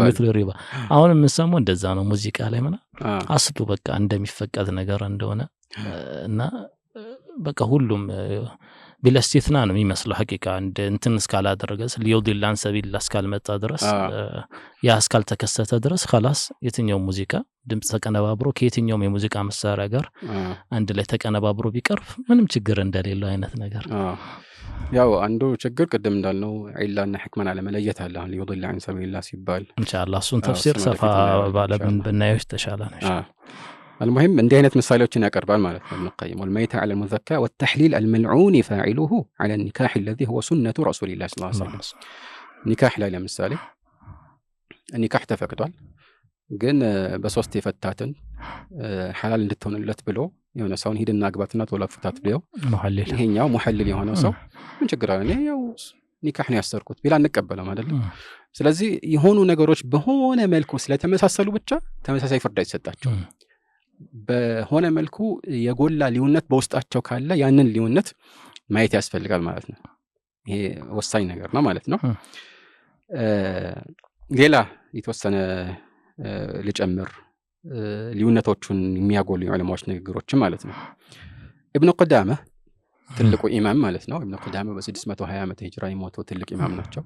مثل ሪባ። አሁን የምንሰማው እንደዛ ነው ሙዚቃ ላይ ማለት አስሉ በቃ እንደሚፈቀድ ነገር እንደሆነ እና በቃ ሁሉም ቢለስቲትና ነው የሚመስለው ሐቂቃ እንትን እስካላደረገስ ሊዩዲላን ሰቢል እስካልመጣ ድረስ ያ እስካልተከሰተ ድረስ خلاص የትኛው ሙዚቃ ድምጽ ተቀነባብሮ ከየትኛው የሙዚቃ መሳሪያ ጋር አንድ ላይ ተቀነባብሮ ቢቀርብ ምንም ችግር እንደሌለው አይነት ነገር። ያው አንዱ ችግር ቅድም እንዳልነው ዒላና ህክማን አለመለየት አለ። አሁን ሊዩዲላ عن سبيل الله ሲባል ኢንሻአላህ እሱን ተፍሲር ሰፋ ባለብን በናዮች ተሻላል ኢንሻአላህ። المهم እንዲህ አይነት ምሳሌዎችን ያቀርባል ማለት ነው ኢብኑ ቀይም والميت على المذكى والتحليل الملعون فاعله على النكاح الذي هو سنة رسول الله صلى الله عليه وسلم። ኒካህ ላይ ለምሳሌ ኒካህ ተፈቅዷል፣ ግን በሶስት የፈታትን ሐላል እንድትሆንለት ብሎ የሆነ ሰውን ሂድና አግባትና ቶሎ ፍታት ብለው ሙሐልል ይሄኛው ሙሐልል የሆነ ሰው ምን ችግር አለ? ያው ኒካህ ነው ያሰርኩት ቢላ እንቀበለው አይደለም። ስለዚህ የሆኑ ነገሮች በሆነ መልኩ ስለተመሳሰሉ ብቻ ተመሳሳይ ፍርድ አይሰጣቸው። በሆነ መልኩ የጎላ ሊውነት በውስጣቸው ካለ ያንን ሊውነት ማየት ያስፈልጋል ማለት ነው። ይሄ ወሳኝ ነገር ነው ማለት ነው። ሌላ የተወሰነ ልጨምር ልዩነቶቹን የሚያጎሉ የዑለማዎች ንግግሮች ማለት ነው። ኢብኑ ቁዳማ ትልቁ ኢማም ማለት ነው። ኢብኑ ቁዳማ በ620 ዓመተ ሂጅራ የሞተው ትልቅ ኢማም ናቸው።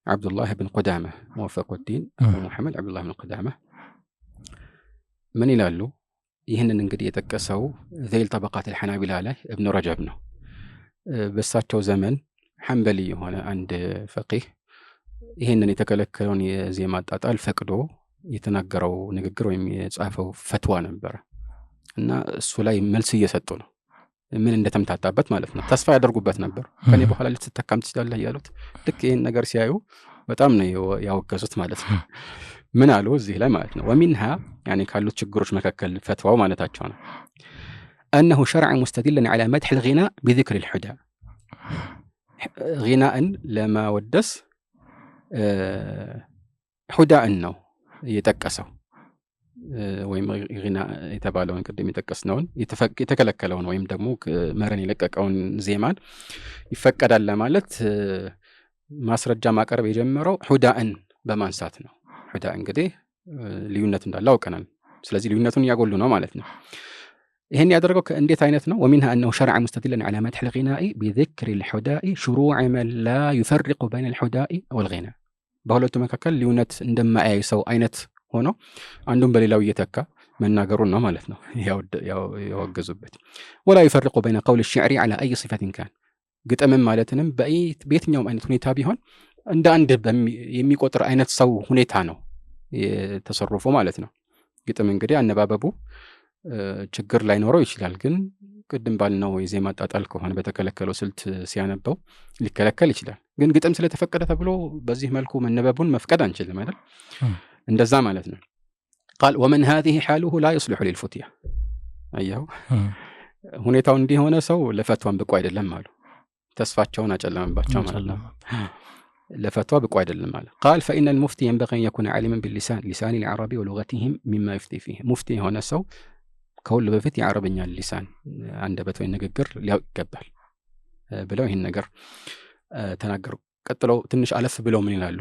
አብዱላህ ብን ቁዳማ ሙወፈቁዲን አቡ ሙሐመድ አብዱላህ ብን ቁዳማ ምን ይላሉ? ይህንን እንግዲህ የጠቀሰው ዘይል ጠበቃት አልሐናቢላ ላይ ኢብኑ ረጀብ ነው። በሳቸው ዘመን ሐንበሊ የሆነ አንድ ፈቂህ ይህንን የተከለከለውን የዜማ አጣጣል ፈቅዶ የተናገረው ንግግር ወይም የጻፈው ፈትዋ ነበረ እና እሱ ላይ መልስ እየሰጡ ነው። ምን እንደተምታታበት ማለት ነው። ተስፋ ያደርጉበት ነበር። ከኔ በኋላ ልትተካም ትችላለህ ያሉት ልክ ይህን ነገር ሲያዩ በጣም ነው ያወገዙት ማለት ነው። ምን አሉ እዚህ ላይ ማለት ነው። ወሚንሃ ያኒ ካሉት ችግሮች መካከል ፈትዋው ማለታቸው ነው أنه شرع مستدلا على مدح الغناء بذكر الحدى غناء لما ودس حدى ነው የተጠቀሰው ወይም غناء የተባለውን ቅድም የተጠቀስነውን የተከለከለውን ወይም ደግሞ መረን የለቀቀውን ዜማን ይፈቀዳል ለማለት ማስረጃ ማቅረብ የጀመረው ሁዳን በማንሳት ነው። ሁዳ እንግዲህ ልዩነት እንዳለ አውቀናል። ስለዚህ ልዩነቱን ያጎሉ ነው ማለት ነው። ይሄን ያደረገው እንዴት አይነት ነው? ومنها أنه شرع مستدلا على مدح الغناء بذكر الحداء شروع من لا يفرق بين الحداء والغناء በሁለቱ መካከል ልዩነት እንደማያይ ሰው አይነት ሆኖ አንዱን በሌላው እየተካ መናገሩን ነው ማለት ነው ያወገዙበት። ولا يفرق بين قول الشعر على أي صفة كان ግጥምም ማለትንም በየትኛውም አይነት ሁኔታ ቢሆን እንደ አንድ የሚቆጥር አይነት ሰው ሁኔታ ነው የተሰረፈ ማለት ነው። ግጥም እንግዲህ አነባበቡ ችግር ላይኖረው ይችላል። ግን ቅድም ባልነው የዜማ አጣጣል ከሆነ በተከለከለው ስልት ሲያነበው ሊከለከል ይችላል። ግን ግጥም ስለተፈቀደ ተብሎ በዚህ መልኩ መነበቡን መፍቀድ አንችልም አይደል? እንደዛ ማለት ነው። قال ومن هذه حاله لا يصلح للفتية አየው ሁኔታው እንዲሆነ ሰው ለፈትዋን ብቁ አይደለም አሉ። ተስፋቸውን አጨለመባቸው ማለት ነው። ለፈትዋ ብቁ አይደለም ማለት قال فإن المفتي ينبغي أن يكون عالما باللسان لسان العرب ولغتهم مما يفتي فيه مفتي هنا ሰው ከሁሉ በፊት የአረብኛ ሊሳን አንደበት ወይ ንግግር ሊያውቅ ይገባል ብለው ይሄን ነገር ተናገሩ። ቀጥለው ትንሽ አለፍ ብለው ምን ይላሉ?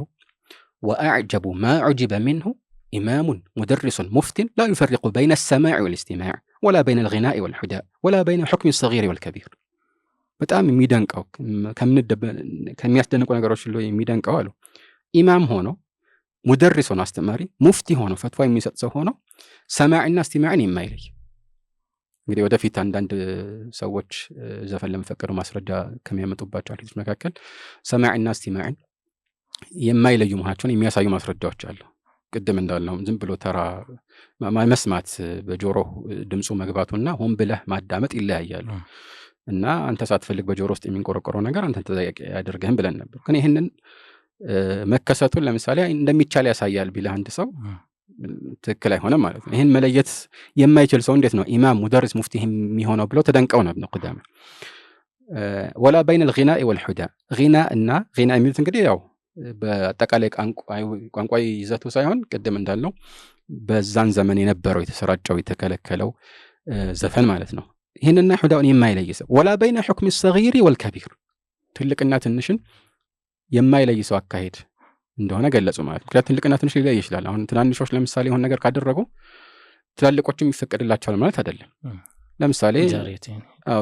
وأعجب ما عجب منه إمام مدرس مفتٍ لا يفرق بين السماع والاستماع ولا بين الغناء والحداء ولا بين حكم الصغير والكبير በጣም የሚደንቀው ከሚያስደንቁ ነገሮች ሁሉ የሚደንቀው አሉ ኢማም ሆኖ ሙደሪስ ሆኖ አስተማሪ ሙፍቲ ሆኖ ፈትዋ የሚሰጥ ሰው ሆኖ ሰማዕና እስቲማዕን የማይለይ እንግዲህ ወደፊት አንዳንድ ሰዎች ዘፈን ለመፈቀዱ ማስረጃ ከሚያመጡባቸው አሪፍ መካከል ሰማዕና እስቲማዕን የማይለዩ መሆናቸውን የሚያሳዩ ማስረጃዎች አሉ። ቅድም እንዳልነው ዝም ብሎ ተራ መስማት በጆሮ ድምፁ መግባቱና ሆን ብለህ ማዳመጥ ይለያያሉ። እና አንተ ሳትፈልግ በጆሮ ውስጥ የሚንቆረቆረው ነገር አንተን ተጠያቂ ያደርግህም ብለን ነበር። ግን ይሄንን መከሰቱን ለምሳሌ እንደሚቻል ያሳያል ቢልህ አንድ ሰው ትክክል አይሆንም ማለት ነው። ይሄን መለየት የማይችል ሰው እንዴት ነው ኢማም ሙደሪስ ሙፍቲ የሚሆነው ብለው ተደንቀው ነው ኢብኑ ቁዳማ። ወላ በይነ الغناء والحداء غناء እና غناء የሚሉት እንግዲህ ያው በአጠቃላይ ቋንቋዊ ይዘቱ ሳይሆን ቅድም እንዳልነው በዛን ዘመን የነበረው የተሰራጨው የተከለከለው ዘፈን ማለት ነው። ይሄንና ሁዳውን የማይለይ ሰው ወላ በይነ حكم الصغير والكبير ትልቅና ትንሽን የማይለይ ሰው አካሄድ እንደሆነ ገለጹ ማለት ነው። ምክንያቱም ትልቅና ትንሽ ሊለይ ይችላል። አሁን ትናንሾች ለምሳሌ የሆነ ነገር ካደረጉ ትላልቆችም ይፈቀድላቸዋል ማለት አይደለም። ለምሳሌ አዎ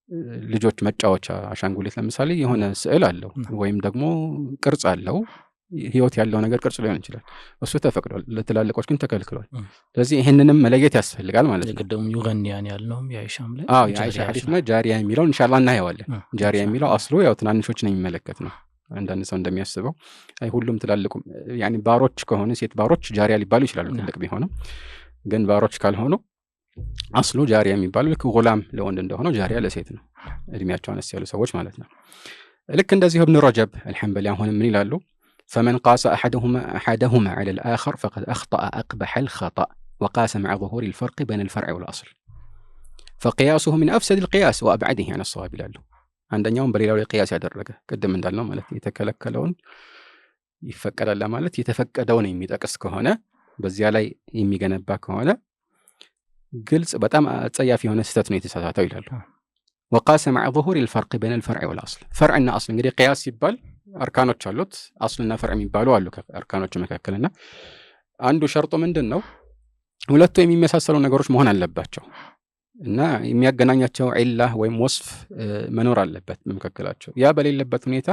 የልጆች መጫወቻ አሻንጉሊት ለምሳሌ የሆነ ስዕል አለው ወይም ደግሞ ቅርጽ አለው ህይወት ያለው ነገር ቅርጽ ሊሆን ይችላል። እሱ ተፈቅዷል፣ ለትላልቆች ግን ተከልክሏል። ስለዚህ ይሄንንም መለየት ያስፈልጋል ማለት ነው። የቀደሙ ዩገኒያን ያልነውም የአይሻም ላይ የአይሻ ሐዲስ ነው። ጃሪያ የሚለው ኢንሻአላህ እናየዋለን። ጃሪያ የሚለው አስሉ ያው ትናንሾችን የሚመለከት ነው። አንዳንድ ሰው እንደሚያስበው አይ ሁሉም ትላልቁም ያኒ ባሮች ከሆነ ሴት ባሮች ጃሪያ ሊባሉ ይችላሉ ትልቅ ቢሆንም፣ ግን ባሮች ካልሆኑ አስሉ ጃሪያ የሚባለው ልክ ጉላም ለወንድ እንደሆነው ጃሪያ ለሴት ነው፣ እድሜያቸው አነስ ያሉ ሰዎች ማለት ነው። ልክ እንደዚህ ኢብኑ ረጀብ አልሐንበሊ አሁን ምን ይላሉ? فمن قاس أحدهما على الآخر فقد أخطأ أقبح الخطأ وقاس مع ظهور الفرق بين الفرع والأصل فقياسه من أفسد القياس وأبعده عن الصواب لاله عندنا بريلاو القياس ያደረገ ቅድም እንዳልነው ማለት የተከለከለውን ይፈቀዳል ማለት የተፈቀደውን የሚጠቅስ ከሆነ በዚያ ላይ የሚገነባ ከሆነ ግልጽ በጣም አጸያፊ የሆነ ስህተት ነው የተሳሳተው ይላሉ። وقاس مع ظهور الفرق بين الفرع والأصل فرعنا أصل እንግዲህ قياس ሲባል አርካኖች አሉት አስልና ፈርዕ የሚባሉ አሉ ከአርካኖች መካከልና አንዱ ሸርጡ ምንድነው ሁለቱ የሚመሳሰሉ ነገሮች መሆን አለባቸው እና የሚያገናኛቸው ዒላህ ወይም ወስፍ መኖር አለበት በመካከላቸው ያ በሌለበት ሁኔታ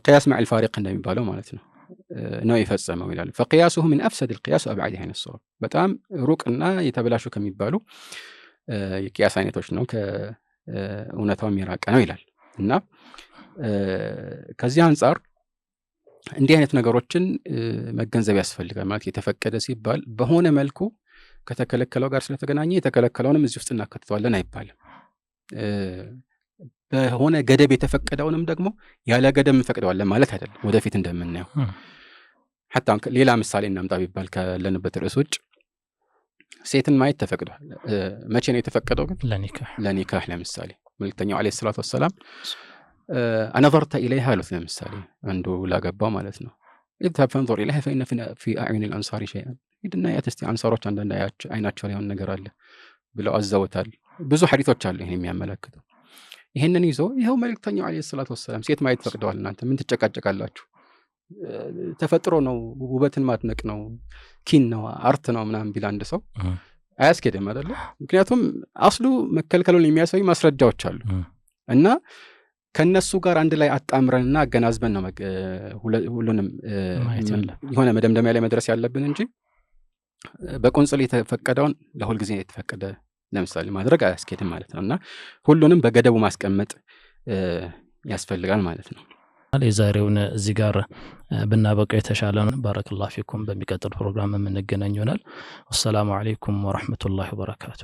قياس مع الفارق እንደሚባለው ማለት ነው ነው ይፈጸመው ይላል فقياسه من افسد القياس وابعده عن الصواب በጣም ሩቅና የተበላሹ ከሚባሉ የቂያስ አይነቶች ነው ከእውነታው የሚራቀ ነው ይላል እና ከዚህ አንፃር እንዲህ አይነት ነገሮችን መገንዘብ ያስፈልጋል ማለት የተፈቀደ ሲባል በሆነ መልኩ ከተከለከለው ጋር ስለተገናኘ የተከለከለውንም እዚህ ውስጥ እናከትተዋለን አይባልም በሆነ ገደብ የተፈቀደውንም ደግሞ ያለ ገደብ እንፈቅደዋለን ማለት አይደለም ወደፊት እንደምናየው حتى ሌላ ምሳሌ እናምጣ ቢባል ከለንበት ርዕስ ውጭ ሴትን ማየት ተፈቅዷል መቼ ነው የተፈቀደው ግን ለኒካህ ለምሳሌ መልእክተኛው አለይሂ ሰላቱ ወሰለም أنظرت إليها لث ለምሳሌ አንዱ ላገባው ማለት ነው اذهب فانظر إليها فإن في أعين الأنصار شيئا ይድና ያተስቲ አንሳሮች አንዳንድ አይናቸው ላይ ነገር አለ ብለው አዘውታል ብዙ ሐዲሶች አሉ ይሄን የሚያመለክቱ ይሄንን ይዞ ይሄው መልእክተኛው አለይሂ ሰላቱ ወሰለም ሴት ማየት ፈቅደዋል እናንተ ምን ትጨቃጨቃላችሁ ተፈጥሮ ነው ውበትን ማድነቅ ነው ኪን ነው አርት ነው ምናምን ቢል አንድ ሰው አያስኬድም አይደል ምክንያቱም አስሉ መከልከሉን የሚያሳዩ ማስረጃዎች አሉ እና ከነሱ ጋር አንድ ላይ አጣምረንና አገናዝበን ነው ሁሉንም የሆነ መደምደሚያ ላይ መድረስ ያለብን እንጂ በቆንጽል የተፈቀደውን ለሁል ጊዜ የተፈቀደ ለምሳሌ ማድረግ አያስኬድም ማለት ነውና ሁሉንም በገደቡ ማስቀመጥ ያስፈልጋል ማለት ነው የዛሬውን እዚህ ጋር ብናበቀው የተሻለ ነው ባረከላሁ ፊኩም በሚቀጥል ፕሮግራም የምንገናኝ ይሆናል ወሰላሙ አለይኩም ወራህመቱላሂ ወበረካቱ